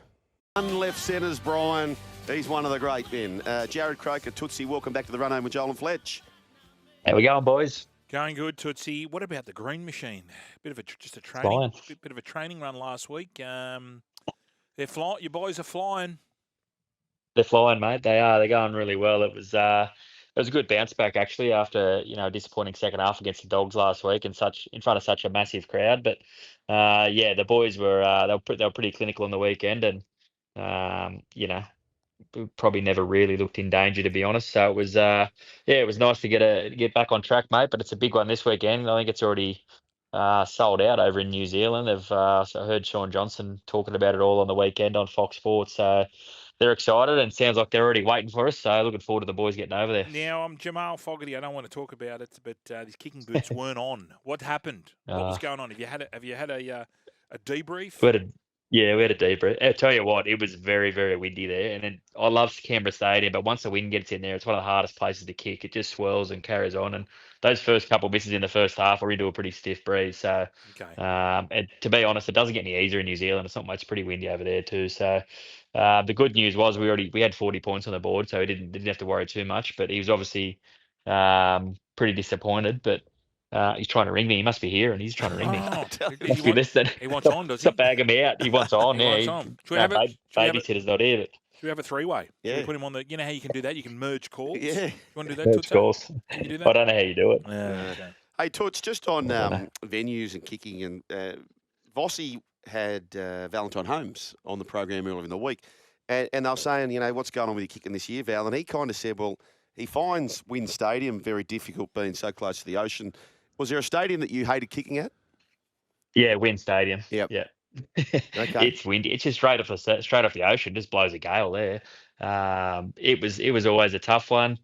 Unleft centres, Brian. He's one of the great men. Jarrod, Croker, Tootsie, welcome back to the run home with Joel and Fletch. How we going, boys? Going good, Tootsie. What about the green machine? Just a Flying. training, bit of a training run last week. They're flying. Your boys are flying. They're flying, mate. They are. They're going really well. It was a good bounce back actually after a disappointing second half against the Dogs last week and in front of such a massive crowd. But the boys were they were pretty clinical on the weekend, and we probably never really looked in danger, to be honest. So it was it was nice to get back on track, mate. But it's a big one this weekend. I think it's already sold out over in New Zealand. They've so I heard Sean Johnson talking about it all on the weekend on Fox Sports. So they're excited, and sounds like they're already waiting for us. So looking forward to the boys getting over there. Now, I'm Jamal Fogarty. I don't want to talk about it, but these kicking boots weren't on. What happened? What was going on? Have you had a debrief? We had a debrief. I tell you what, it was very, very windy there. And I love Canberra Stadium, but once the wind gets in there, it's one of the hardest places to kick. It just swirls and carries on. And those first couple of misses in the first half were into a pretty stiff breeze. So, and to be honest, it doesn't get any easier in New Zealand. It's not much pretty windy over there too. So, the good news was we had 40 points on the board, so he didn't have to worry too much. But he was obviously pretty disappointed. But he's trying to ring me. He must be here, and he's trying to ring me. He must be listening. He wants on, does he? Stop bagging me out. He wants on. He wants on. Should we Babysitter's not here. But should we have a three-way? Yeah. Should we put him on the? You know how you can do that? You can merge calls. Yeah. You want to do that? merge Tootsie? calls. Can you do that? I don't know how you do it. Okay. Hey, Toots, just on venues and kicking, and Vossi had Valentine Holmes on the program earlier in the week, and they were saying, what's going on with your kicking this year, Val? And he kind of said, well, he finds Wynn Stadium very difficult being so close to the ocean. Was there a stadium that you hated kicking at? Yeah, Wynn Stadium. Yep. Yeah. Okay. It's windy. It's just straight off the ocean. Just blows a gale there. It was always a tough one.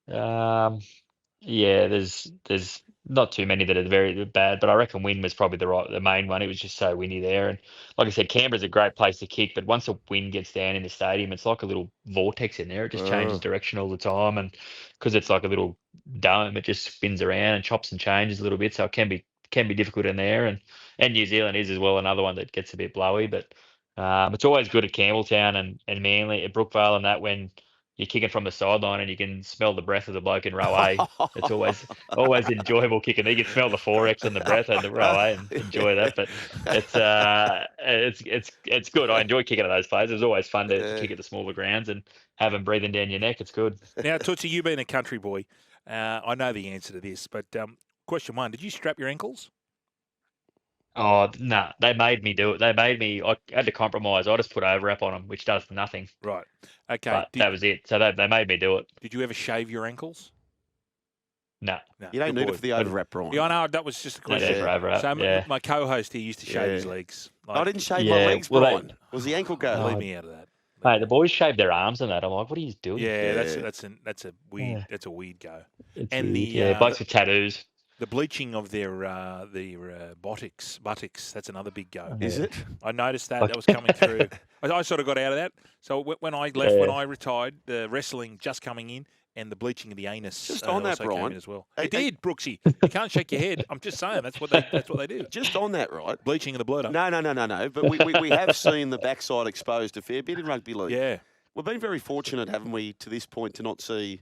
There's not too many that are very bad, but I reckon Wynn was probably the main one. It was just so windy there, and like I said, Canberra's a great place to kick, but once the wind gets down in the stadium, it's like a little vortex in there. It just changes direction all the time, and because it's like a little dome, it just spins around and chops and changes a little bit, so it can be difficult in there, and New Zealand is as well another one that gets a bit blowy, but It's always good at Campbelltown and Manly at Brookvale and that when you're kicking from the sideline and you can smell the breath of the bloke in row A. It's always enjoyable kicking. You can smell the 4X on the breath in the row A and enjoy that. But it's good. I enjoy kicking at those places. It's always fun to kick at the smaller grounds and have them breathing down your neck. It's good. Now, Tootsie, you being a country boy, I know the answer to this, but question one, did you strap your ankles? Oh, no, they made me do it. I had to compromise. I just put overwrap on them, which does nothing. Right. Okay. But that was it. So they made me do it. Did you ever shave your ankles? No. You don't need it for the overwrap, Brian. Yeah, I know. That was just a question. For overwrap, So my co-host here used to shave his legs. I didn't shave my legs, Brian. Was the ankle go? Leave me out of that. Mate, the boys shave their arms and that. I'm like, what are you doing? Yeah, that's a weird go. It's and weird. Blokes with tattoos. The bleaching of their buttocks, that's another big go. Is it? I noticed that was coming through. I sort of got out of that. So when I left, when I retired, the wrestling just coming in and the bleaching of the anus just on that, also came Brian. in as well. It did, Brooksy. You can't shake your head. I'm just saying that's what they do. Just on that, right? Bleaching of the blood. No. But we have seen the backside exposed a fair bit in rugby league. Yeah. We've been very fortunate, haven't we, to this point, to not see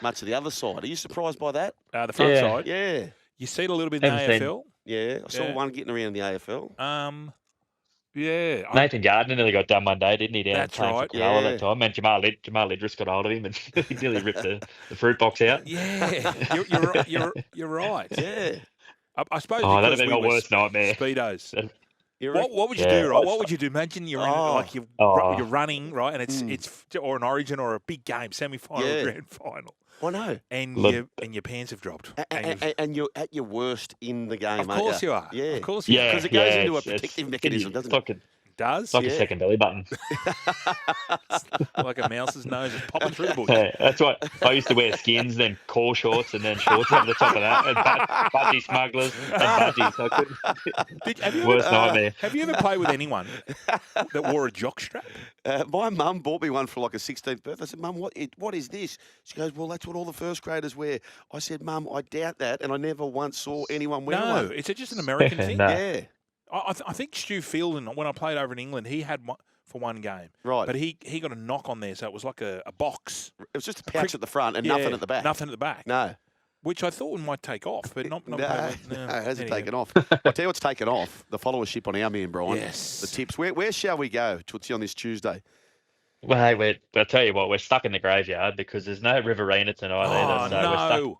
much of the other side. Are you surprised by that? The front side? Yeah. You see it a little bit in the AFL? Yeah. I saw one getting around the AFL. Yeah. Nathan Gardner nearly got done one day, didn't he? That's right. Yeah. That time. And Jamal Idris got hold of him and he nearly ripped the fruit box out. Yeah. You're right. Yeah. I suppose that'd have because been my worst nightmare. Speedos. What would you do, right? What would you do? Imagine you're you're running, right, and it's or an Origin or a big game, semi-final, grand final. I know. And your pants have dropped. And you're at your worst in the game, Of course you are. Yeah. Of course you are. Because it goes into a protective mechanism, doesn't it? Does? It's like a second belly button. Like a mouse's nose is popping through the bush. Yeah, that's right. I used to wear skins, then core shorts, and then shorts over the top of that, and budgie smugglers and budgies. Worst nightmare. Have you ever played with anyone that wore a jockstrap? My mum bought me one for like a 16th birthday. I said, Mum, what is this? She goes, well, that's what all the first graders wear. I said, Mum, I doubt that, and I never once saw anyone wear one. No, it's just an American thing. No. Yeah. I think Stu Fielden, when I played over in England, he had one for one game. Right. But he got a knock on there, so it was like a box. It was just a pouch at the front and nothing at the back. Nothing at the back. No. Which I thought might take off, but not No, it hasn't taken off. I'll tell you what's taken off, the followership on our man, Brian. Yes. The tips. Where shall we go, Tootsie, on this Tuesday? Well, hey, I'll tell you what, we're stuck in the graveyard because there's no Riverina tonight either. So we're stuck.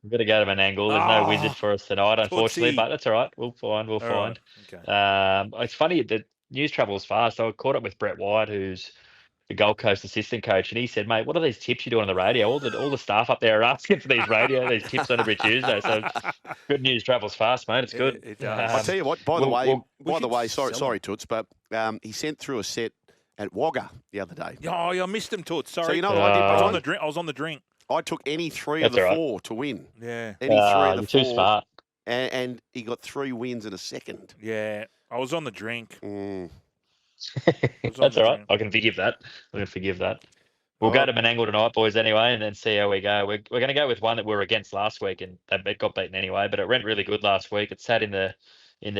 We've got to go to an angle. There's no wizard for us tonight, unfortunately, but that's all right. We'll find. Right. Okay. It's funny, the news travels fast. I caught up with Brett White, who's the Gold Coast assistant coach, and he said, mate, what are these tips you're doing on the radio? All the staff up there are asking for these tips on every Tuesday. So good news travels fast, mate. It's good. It does. I'll tell you what, by the way, sorry, Toots, but he sent through a set at Wagga the other day. Oh, I missed him, Toots. Sorry. So you know what I did? I was on the drink. I took any three of the four to win. Yeah. Any three of the you're four. too smart. And he got 3 wins in a second. Yeah. I was on the drink. That's all right. I can forgive that. We'll go to Menangle tonight, boys, anyway, and then see how we go. We're going to go with one that we were against last week, and it got beaten anyway, but it went really good last week. It sat in the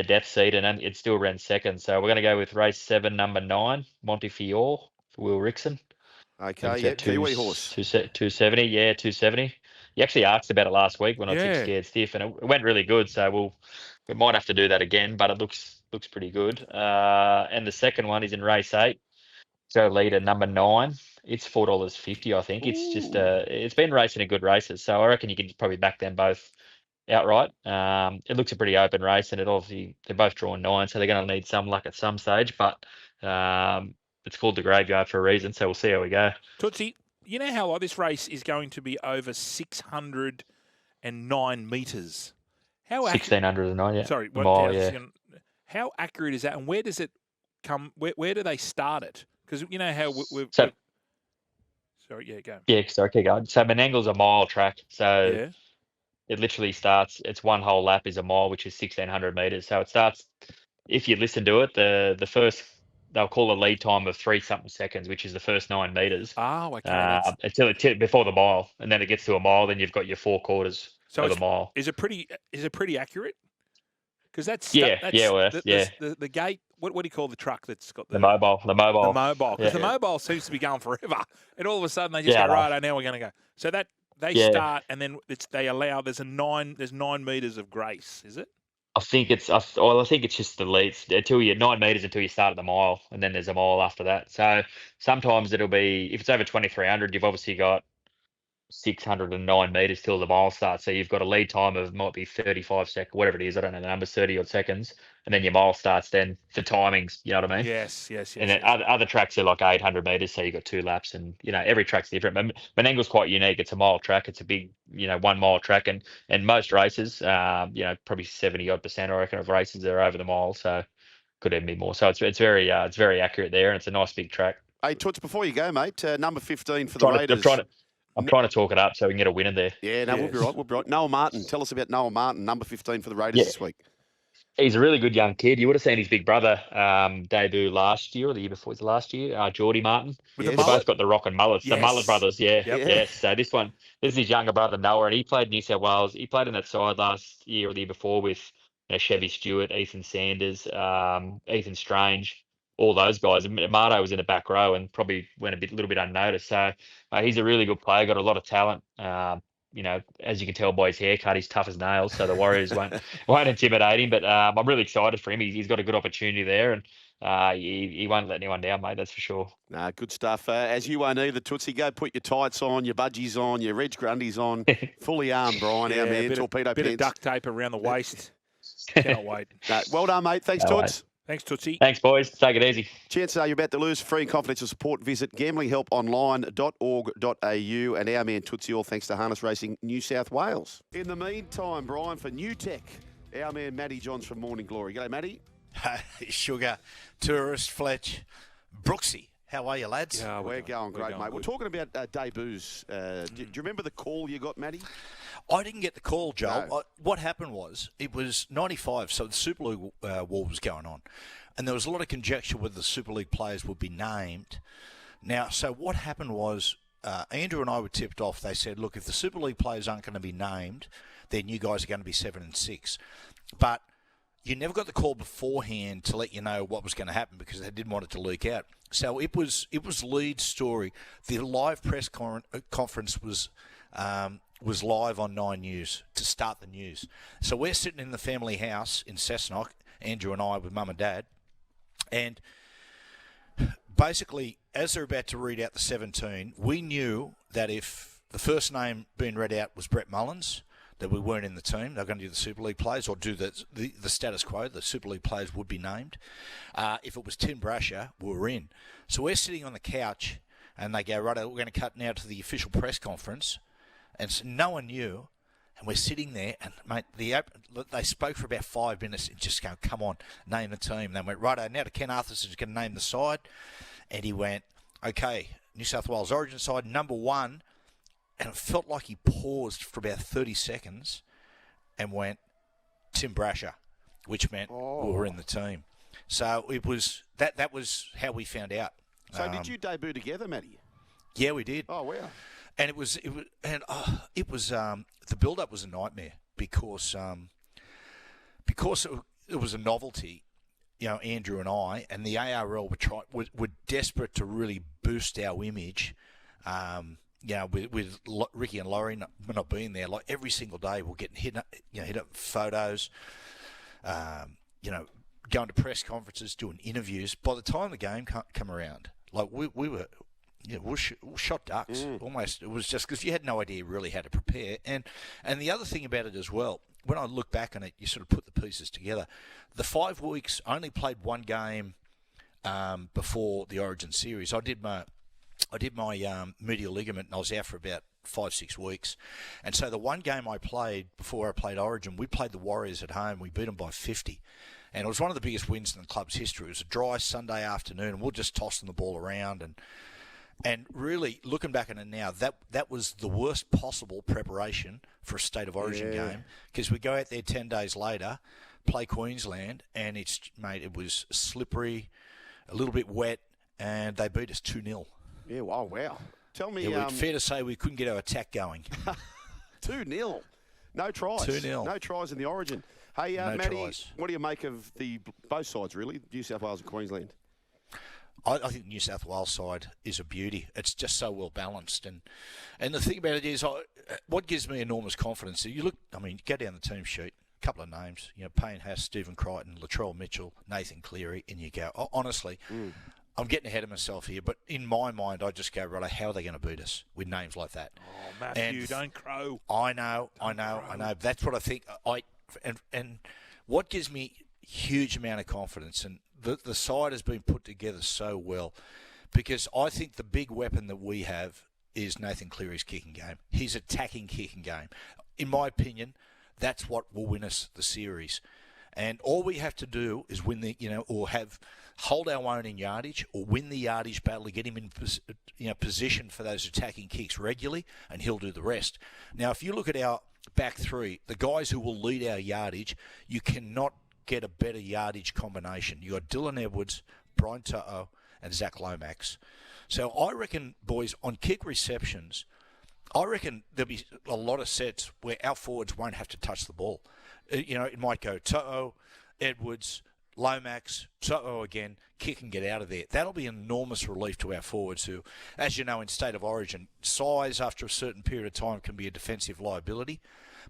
depth seat, and it still ran second. So we're going to go with race 7, number 9, Montefiore for Will Rickson. Okay, yeah, Kiwi horse. 270, yeah, 270. You actually asked about it last week when I took Scared Stiff, and it went really good. So we might have to do that again, but it looks pretty good. And the second one is in race 8. Joe Leader, number 9. It's $4.50, I think. It's just it's been racing in good races, so I reckon you can probably back them both outright. It looks a pretty open race, and they're both drawing 9, so they're going to need some luck at some stage, but. It's called the graveyard for a reason, so we'll see how we go. Tootsie, you know how this race is going to be over 609 metres? 1,609, yeah. Sorry, mile, yeah. How accurate is that, and where does it come? Where do they start it? Because you know how we've. Sorry, go. Yeah, sorry, keep going. So Menangle's a mile track, so it literally starts. It's one whole lap is a mile, which is 1,600 metres. So it starts. If you listen to it, the first. They'll call a lead time of 3-something seconds, which is the first 9 metres. Oh, okay. Until before the mile, and then it gets to a mile. Then you've got your 4 quarters of the mile. Is it pretty accurate? Because that's the gate what do you call the truck that's got The mobile. The mobile, because Yeah. the mobile seems to be going forever, and all of a sudden they just Yeah, go, I know. right, now we're going to go. So that they Yeah. start, and then they allow. There's 9 meters of grace, is it? I think it's just the leads until you 9 meters until you start at the mile, and then there's a mile after that. So sometimes it'll be, if it's over 2,300, you've obviously got 609 meters till the mile starts. So you've got a lead time of might be 35 seconds, whatever it is. I don't know the numbers, 30 odd seconds, and then your mile starts. Then for timings, you know what I mean? Yes. And then other tracks are like 800 meters, so you've got 2 laps, and every track's different. Menangle's quite unique. It's a mile track. It's a big 1 mile track, and most races, probably 70 odd percent, I reckon, of races are over the mile. So could even be more. So it's very accurate there, and it's a nice big track. Hey, Toots, before you go, mate, number 15 for the Raiders. I'm trying to talk it up so we can get a winner there. Yeah, no, Yes. we'll be right. Noah Martin. Tell us about Noah Martin, number 15 for the Raiders this week. He's a really good young kid. You would have seen his big brother debut last year or the year before last year, Geordie Martin. With the They mullet? both got the rock and mullets, the Yes. mullet brothers, yeah. Yep. Yes. So this is his younger brother, Noah, and he played New South Wales. He played in that side last year or the year before with Chevy Stewart, Ethan Sanders, Ethan Strange, all those guys. And Marto was in the back row and probably went a little bit unnoticed. So he's a really good player, got a lot of talent. As you can tell by his haircut, he's tough as nails, so the Warriors won't intimidate him. But I'm really excited for him. He's got a good opportunity there, and he won't let anyone down, mate. That's for sure. Nah, good stuff. As you won't either, Tootsie, go put your tights on, your budgies on, your Reg Grundies on, fully armed, Brian, our man, torpedo bit pants. of duct tape around the waist. Cannot wait. Well done, mate. Thanks, No Toots. Thanks, Tootsie. Thanks, boys. Take it easy. Chances are you're about to lose. Free and confidential support. Visit gamblinghelponline.org.au. And our man Tootsie, all thanks to Harness Racing New South Wales. In the meantime, Brian, for New Tech, our man Matty Johns from Morning Glory. G'day, Matty. Sugar, Tourist, Fletch, Brooksy. How are you, lads? Yeah, We're going great, mate. We're talking about debuts. Do you remember the call you got, Matty? I didn't get the call, Joel. No. What happened was, it was 95, so the Super League war was going on. And there was a lot of conjecture whether the Super League players would be named. Now, so what happened was, Andrew and I were tipped off. They said, look, if the Super League players aren't going to be named, then you guys are going to be 7 and 6. But you never got the call beforehand to let you know what was going to happen because they didn't want it to leak out. So it was lead story. The live press conference was live on 9 News to start the news. So we're sitting in the family house in Cessnock, Andrew and I with Mum and Dad, and basically as they're about to read out the 17, we knew that if the first name being read out was Brett Mullins, that we weren't in the team. They're going to do the Super League players or do the status quo. The Super League players would be named. If it was Tim Brasher, we were in. So we're sitting on the couch and they go, right, we're going to cut now to the official press conference. And so no one knew. And we're sitting there and, mate, they spoke for about 5 minutes and just go, come on, name the team. And they went, right, now to Ken Arthur's going to name the side. And he went, okay, New South Wales Origin side, number 1. And it felt like he paused for about 30 seconds and went, Tim Brasher, which meant we were in the team. So it was that was how we found out. So did you debut together, Matty? Yeah, we did. Oh, wow. And it was the build-up was a nightmare because it was a novelty. Andrew and I and the ARL were desperate to really boost our image. With Ricky and Laurie not being there, like every single day we're getting hit up photos, going to press conferences, doing interviews. By the time the game come around, like we were shot ducks almost. It was just because you had no idea really how to prepare. And the other thing about it as well, when I look back on it, you sort of put the pieces together. The 5 weeks, I only played one game before the Origin series. I did my medial ligament and I was out for about 5-6 weeks. And so the one game I played before I played Origin, we played the Warriors at home. We beat them by 50. And it was one of the biggest wins in the club's history. It was a dry Sunday afternoon and we're just tossing the ball around. And really, looking back on it now, that was the worst possible preparation for a State of Origin game. Because we go out there 10 days later, play Queensland, and it was slippery, a little bit wet, and they beat us 2-0. Yeah, wow. Tell me... fair to say we couldn't get our attack going. 2-0. No tries. 2-0. No tries in the Origin. Hey, no Matty, tries. what do you make of both sides, really, New South Wales and Queensland? I think the New South Wales side is a beauty. It's just so well balanced, and the thing about it is, what gives me enormous confidence. You look, you go down the team sheet, a couple of names, Payne Haas, Stephen Crichton, Latrell Mitchell, Nathan Cleary, and you go, honestly, I'm getting ahead of myself here, but in my mind, I just go, right, how are they going to beat us with names like that? Oh, Matthew, don't crow. I know. That's what I think. And what gives me huge amount of confidence, and the side has been put together so well, because I think the big weapon that we have is Nathan Cleary's kicking game. His attacking kicking game. In my opinion, that's what will win us the series. And all we have to do is win hold our own in yardage, or win the yardage battle to get him in position for those attacking kicks regularly, and he'll do the rest. Now, if you look at our back three, the guys who will lead our yardage, you cannot get a better yardage combination. You got Dylan Edwards, Brian To'o, and Zach Lomax. So I reckon, boys, on kick receptions, I reckon there'll be a lot of sets where our forwards won't have to touch the ball. It might go To'o, Edwards, Lomax, To'o again, kick and get out of there. That'll be an enormous relief to our forwards who, as you know, in State of Origin, size after a certain period of time can be a defensive liability.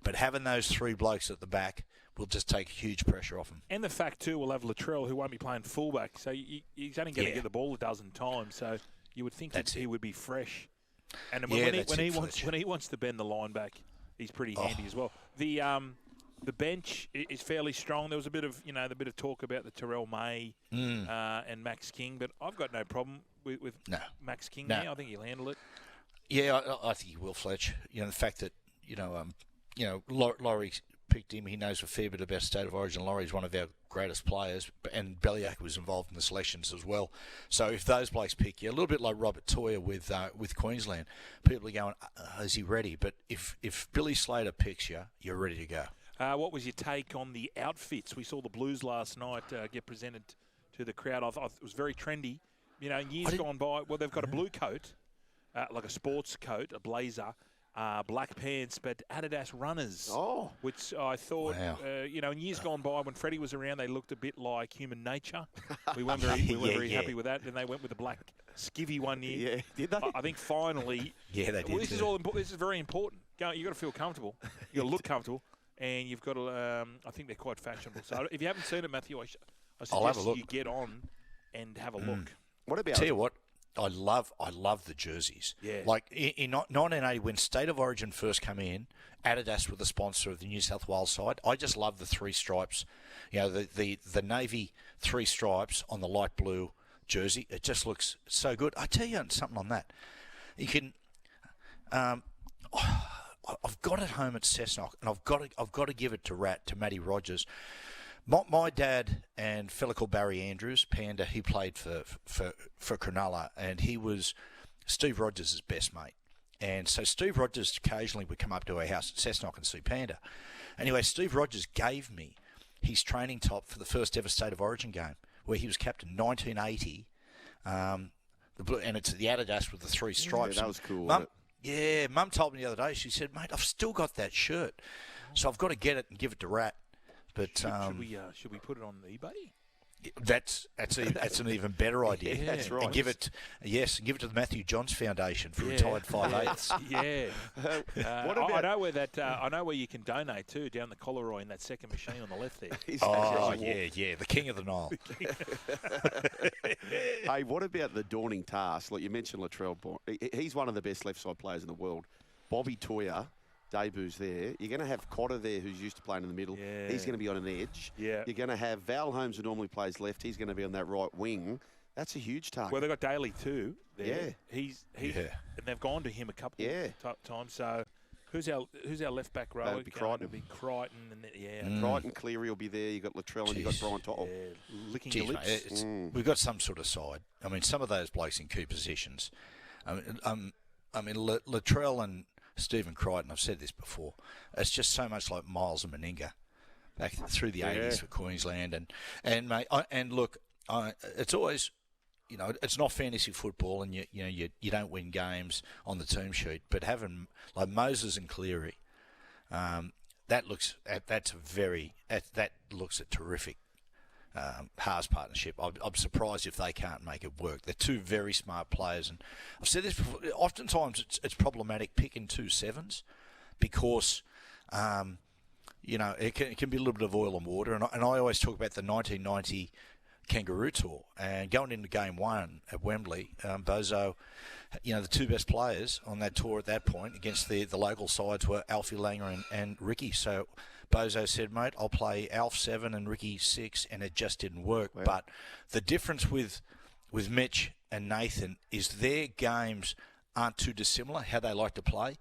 But having those three blokes at the back will just take huge pressure off him. And the fact, too, we'll have Latrell, who won't be playing fullback, so he's only going to get the ball a dozen times, so you would think he would be fresh. And when he wants to bend the line back, he's pretty handy as well. The bench is fairly strong. There was a bit of talk about the Terrell May and Max King, but I've got no problem with Max King now. I think he'll handle it. Yeah, I think he will, Fletch. The fact that Laurie picked him. He knows a fair bit about State of Origin. Laurie's one of our greatest players, and Bellyack was involved in the selections as well. So if those blokes pick you, a little bit like Robert Toyer with Queensland, people are going, is he ready? But if Billy Slater picks you, you're ready to go. What was your take on the outfits? We saw the Blues last night get presented to the crowd. I thought it was very trendy. In years gone by, they've got a blue coat, like a sports coat, a blazer, black pants, but Adidas runners. Oh. Which I thought, in years gone by, when Freddie was around, they looked a bit like Human Nature. We weren't very happy with that, and they went with the black skivvy one year. Yeah, did they? I think finally. Yeah, they did. This is very important. You've got to feel comfortable. You've got to look comfortable. And you've got to, I think they're quite fashionable. So if you haven't seen it, Matthew, I suggest you get on and have a look. What about? Tell you what, I love the jerseys. Yeah. Like in 1980, when State of Origin first came in, Adidas were the sponsor of the New South Wales side. I just love the three stripes. The navy three stripes on the light blue jersey. It just looks so good. I tell you something on that. You can. I've got it home at Cessnock, and I've got to give it to Matty Rogers. My dad and a fella called Barry Andrews, Panda, he played for Cronulla, and he was Steve Rogers' best mate. And so Steve Rogers occasionally would come up to our house at Cessnock and see Panda. Anyway, Steve Rogers gave me his training top for the first ever State of Origin game, where he was captain 1980. And it's the Adidas with the three stripes. Yeah, that was cool. Mum told me the other day, she said, mate, I've still got that shirt. So I've got to get it and give it to Rat. But should we put it on eBay? That's an even better idea. Yeah, that's right. And give it to the Matty Johns Foundation for retired 5/8. Yeah. I know where I know where you can donate to, down the Collaroy in that second machine on the left there. The king of the Nile. Hey, what about the daunting task? Like you mentioned, Latrell. He's one of the best left side players in the world. Bobby Toyer debuts there. You're going to have Cotter there, who's used to playing in the middle. Yeah. He's going to be on an edge. Yeah. You're going to have Val Holmes, who normally plays left. He's going to be on that right wing. That's a huge target. Well, they've got Daly too. There. Yeah. And they've gone to him a couple of times. So who's our left back row? It'll be Crichton. It'll be Crichton. And Crichton, Cleary will be there. You've got Latrell and you've got Brian To'o. Licking your lips. Mate, we've got some sort of side. I mean, some of those blokes in key positions. Latrell and Stephen Crichton, I've said this before, it's just so much like Miles and Meninga back through the 80s for Queensland. And mate, it's always, it's not fantasy football, and you don't win games on the team sheet, but having like Moses and Cleary, that looks at that looks a terrific Haas partnership. I'm surprised if they can't make it work. They're two very smart players, and I've said this before. Oftentimes, it's problematic picking 2 sevens because it can be a little bit of oil and water. And I always talk about the 1990 Kangaroo Tour and going into Game 1 at Wembley. Bozo, the two best players on that tour at that point against the local sides were Alfie Langer and Ricky. So Bozo said, mate, I'll play Alf 7 and Ricky 6, and it just didn't work. Wow. But the difference with Mitch and Nathan is their games aren't too dissimilar, how they like to play,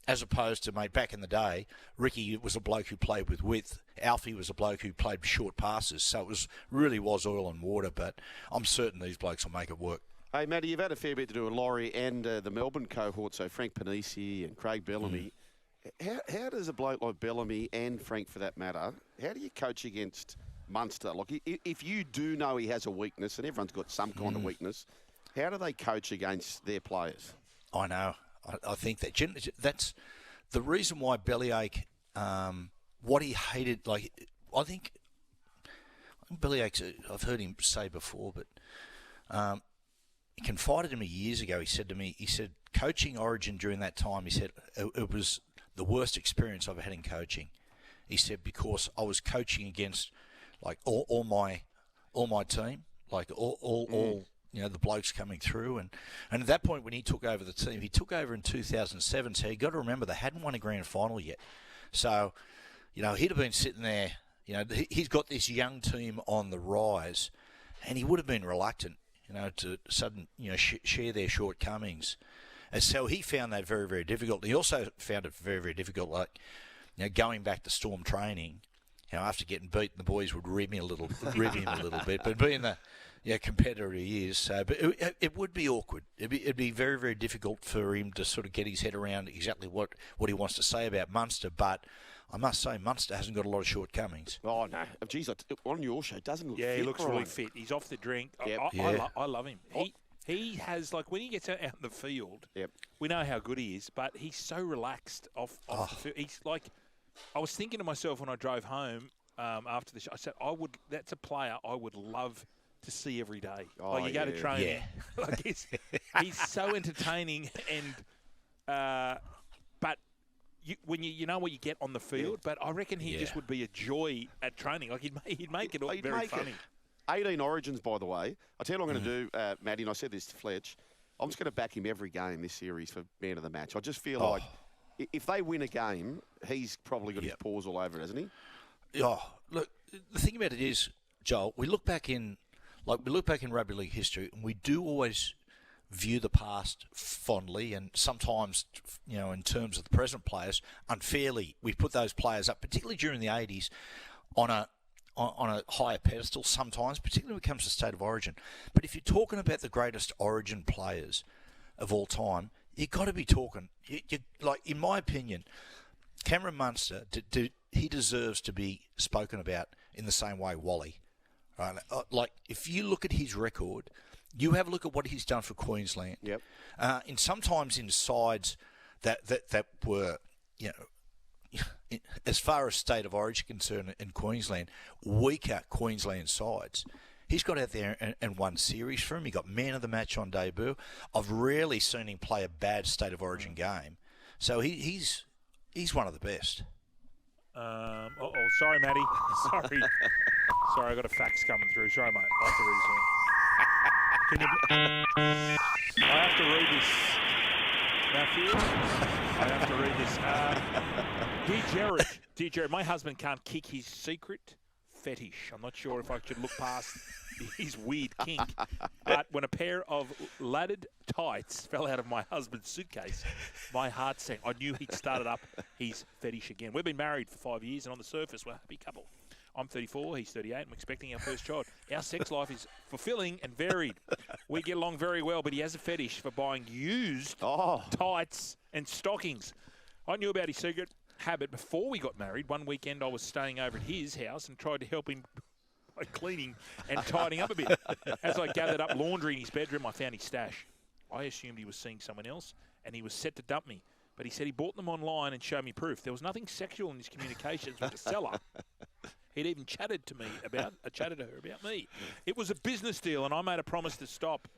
as opposed to, mate, back in the day, Ricky was a bloke who played with width. Alfie was a bloke who played short passes. So it really was oil and water, but I'm certain these blokes will make it work. Hey, Matty, you've had a fair bit to do with Laurie and the Melbourne cohort, so Frank Panisi and Craig Bellamy. How does a bloke like Bellamy and Frank, for that matter, how do you coach against Munster? Like, if you do know he has a weakness, and everyone's got some kind of weakness, how do they coach against their players? I know. I think that's the reason why Bellyache, what he hated, like, I think Bellyache's, I've heard him say before, but he confided in me years ago. He said to me, coaching Origin during that time, he said, it was the worst experience I've had in coaching. He said, because I was coaching against, like, all my team, like all the blokes coming through. And at that point when he took over the team, he took over in 2007, so you got to remember they hadn't won a grand final yet. So, he'd have been sitting there, he's got this young team on the rise, and he would have been reluctant, to share their shortcomings. And so he found that very, very difficult. He also found it very, very difficult, like, going back to Storm training, after getting beaten, the boys would rib him a little bit. But being the competitor he is, so but it would be awkward. It'd be very, very difficult for him to sort of get his head around exactly what he wants to say about Munster. But I must say, Munster hasn't got a lot of shortcomings. Oh, no. Geez, on your show, doesn't look fit. Yeah, he looks really fit. He's off the drink. Yep. I love him. He has, like, when he gets out in the field, we know how good he is, but he's so relaxed off the field. He's like, I was thinking to myself when I drove home after the show, I said, that's a player I would love to see every day. You go to training. Yeah. Like, he's so entertaining, and but when you know what you get on the field, but I reckon he just would be a joy at training. Like, he'd make it all very funny. 18 Origins, by the way. I'll tell you what I'm going to do, Matty, and I said this to Fletch. I'm just going to back him every game this series for man of the match. I just feel like if they win a game, he's probably got his paws all over it, hasn't he? Oh, look, the thing about it is, Joel, we look back in rugby league history, and we do always view the past fondly, and sometimes, in terms of the present players, unfairly. We put those players up, particularly during the 80s, on a higher pedestal sometimes, particularly when it comes to State of Origin. But if you're talking about the greatest Origin players of all time, you've got to be talking, like, in my opinion, Cameron Munster, he deserves to be spoken about in the same way Wally. Right? Like, if you look at his record, you have a look at what he's done for Queensland. Yep. Sometimes in sides that were, as far as State of Origin concerned in Queensland, weaker Queensland sides. He's got out there and won series for him. He got man of the match on debut. I've rarely seen him play a bad State of Origin game. So he's one of the best. Sorry, Matty. Sorry, I got a fax coming through. Sorry, mate. I have to read this one. I have to read this. Matthew, I have to read this. Dear Jarrod, my husband can't kick his secret fetish. I'm not sure if I should look past his weird kink, but when a pair of laddered tights fell out of my husband's suitcase, my heart sank. I knew he'd started up his fetish again. We've been married for 5 years, and on the surface, we're a happy couple. I'm 34, he's 38, and we're expecting our first child. Our sex life is fulfilling and varied. We get along very well, but he has a fetish for buying used tights and stockings. I knew about his secret habit before we got married. One weekend I was staying over at his house and tried to help him by cleaning and tidying up a bit. As I gathered up laundry in his bedroom, I found his stash. I assumed he was seeing someone else, and he was set to dump me. But he said he bought them online and showed me proof. There was nothing sexual in his communications with the seller. He'd even chatted to her about me. It was a business deal, and I made a promise to stop.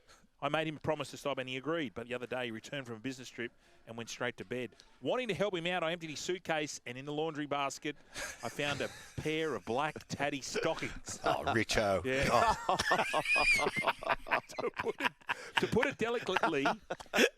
I made him a promise to stop, and he agreed. But the other day, he returned from a business trip and went straight to bed. Wanting to help him out, I emptied his suitcase, and in the laundry basket, I found a pair of black tatty stockings. Oh, Richo. Yeah. To put it delicately,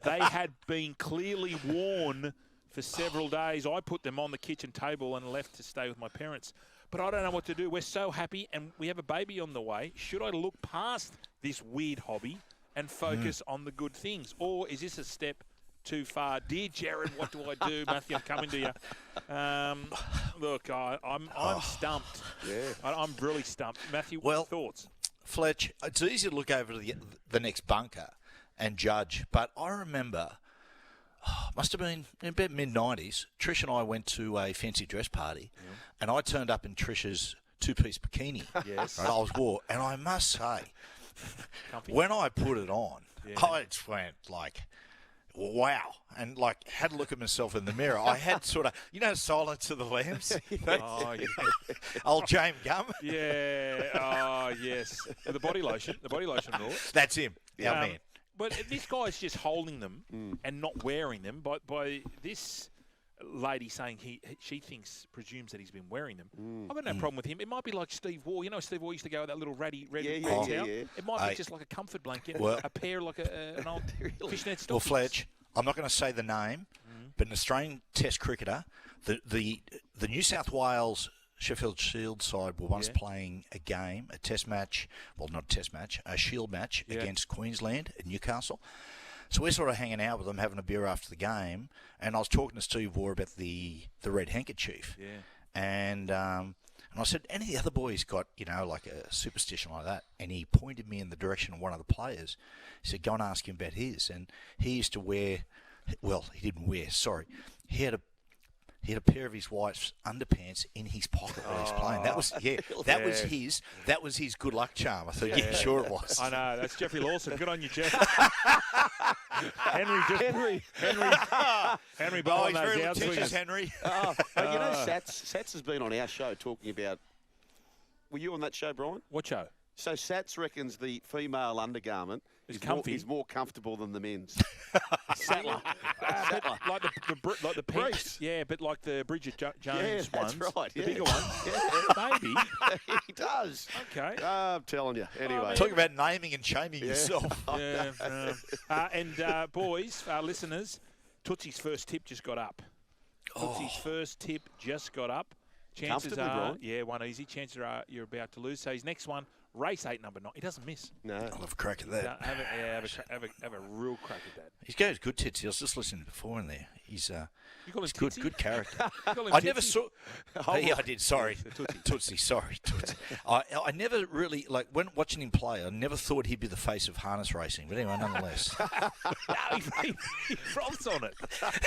they had been clearly worn for several days. I put them on the kitchen table and left to stay with my parents. But I don't know what to do. We're so happy, and we have a baby on the way. Should I look past this weird hobby and focus on the good things? Or is this a step too far? Dear Jarrod, what do I do? Matthew, I'm coming to you. Look, I'm stumped. Yeah. I'm really stumped. Matthew, Well, thoughts? Fletch, it's easy to look over to the next bunker and judge, but I remember, must have been in about mid-90s, Trish and I went to a fancy dress party, and I turned up in Trish's two-piece bikini. Yes. Right, I was wore, and I must say, Comfy? when I put it on, Yeah. I just went like, wow, and like had a look at myself in the mirror. I had sort of, Silence of the Lambs. Oh, yeah. Old James Gum. Yeah. Oh, yes. The body lotion rule. That's him. Yeah, man. But this guy's just holding them and not wearing them. By this lady saying she presumes that he's been wearing them. I've got no problem with him. It might be like Steve Waugh. Steve Waugh used to go with that little ratty towel. Yeah. It might be just like a comfort blanket, a pair like an old fishnet stockings. Well, Fletch, I'm not going to say the name, but an Australian Test cricketer, the New South Wales Sheffield Shield side were once playing a game, a Test match. Well, not a Test match, a Shield match against Queensland at Newcastle. So we're sort of hanging out with them, having a beer after the game, and I was talking to Steve Waugh about the red handkerchief. Yeah. And I said, any of the other boys got, like a superstition like that? And he pointed me in the direction of one of the players. He said, go and ask him about his. And he used to wear, well, he didn't wear, sorry. He had a pair of his wife's underpants in his pocket while he was playing. That was his good luck charm. I thought, sure it was. I know, that's Jeffrey Lawson. Good on you, Jeff. Henry Oh, bowling he's very those litigious, outswingers. Henry. Sats has been on our show talking about. Were you on that show, Brian? What show? So Sats reckons the female undergarment is more comfortable than the men's. Sattler. Like the pants. Yeah, but like the Bridget Jones that's ones. right. The bigger ones. Maybe. He does. Okay. I'm telling you. Anyway. Talk about naming and shaming yourself. Boys, listeners, Tootsie's first tip just got up. Tootsie's first tip just got up. Chances are, one easy. Chances are you're about to lose. So his next one, race 8, number 9. He doesn't miss. No. I'll have a crack at that. Have a real crack at that. He's got good tits. I was just listening before in there. He's Tootsie? good character. You call him I Tootsie? never saw. Yeah, I did. Sorry, Tootsie. Sorry, Tootsie. I never really when watching him play. I never thought he'd be the face of harness racing. But anyway, nonetheless, he froths on it.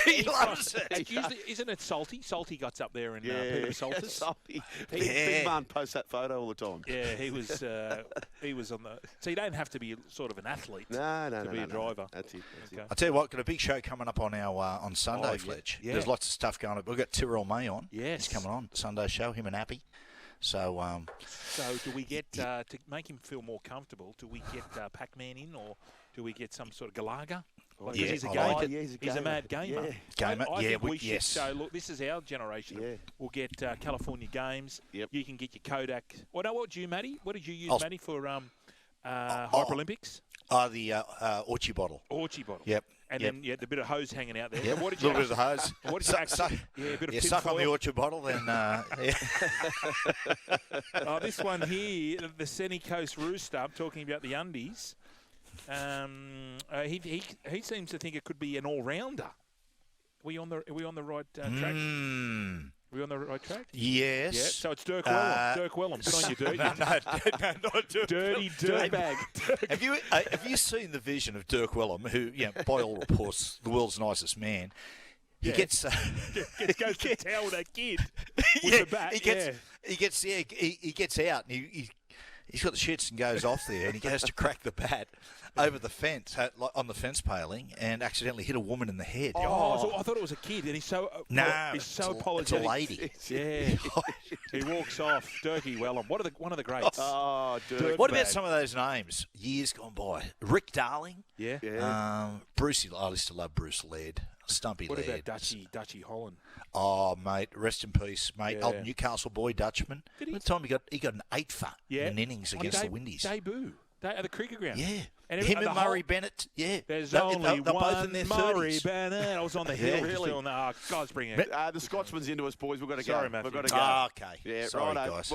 he loves it. It's usually, isn't it Salty? Salty got up there in Peter Salters. Salty. Big man posts that photo all the time. Yeah, he was on the. So you don't have to be sort of an athlete to be a driver. That's it. I'll tell you what. Got a big show coming up on our on Sunday, Fletch. Yeah. There's lots of stuff going on. We've got Tyrrell May on. Yes, he's coming on Sunday show. Him and Appy. So do we get to make him feel more comfortable? Do we get Pac-Man in, or do we get some sort of Galaga? Yeah, he's a I gamer. like He's a mad gamer. Gamer. I think we yes. should. So look, this is our generation. Yeah. We'll get California Games. Yep. You can get your Kodak. Well, no, what did you, Matty? What did you use, Matty, for Hyperolympics? The Orchie bottle. Orchie bottle. Yep. And then the bit of hose hanging out there. Yep. What did a you little bit of hose. What did you actually? A bit of suck on the Orchard bottle, then. This one here, the Sunny Coast Rooster. I'm talking about the undies. He seems to think it could be an all-rounder. Are we on the right track? Are we on the right track? Yes. Yeah. So it's Dirk Wellham. Dirk Wellham. Good on you, Dirk. No, not Dirk. Dirty dirtbag. Have you seen the vision of Dirk Wellham, who, by all reports, the world's nicest man? He gets goes to town with that kid with the bat. He gets out and He's got the shits and goes off there, and he goes to crack the bat over the fence, on the fence paling, and accidentally hit a woman in the head. Oh, I thought it was a kid, and he's so it's so a apologetic. lady. Yeah, he walks off. Dirty Wellham, one of the greats. Oh, Dirk. What about some of those names? Years gone by. Rick Darling. Yeah. Brucey. I used to love Bruce Laird. Stumpy What Laird. about Dutchy Holland? Oh, mate, rest in peace, mate. Yeah. Old Newcastle boy, Dutchman. Did he? At the time he got an 8-for in an innings On against the Windies. Debut. At the cricket ground. Yeah. And him the and Murray Bennett. Yeah. There's They're only both one in their Murray 30s. Bennett. I was on the hill. Really? Still God's bring it. The Scotsman's into us, boys. We've got to Sorry, go. Matthew. We've got to go. Okay. Yeah, Sorry, righto. guys. Well,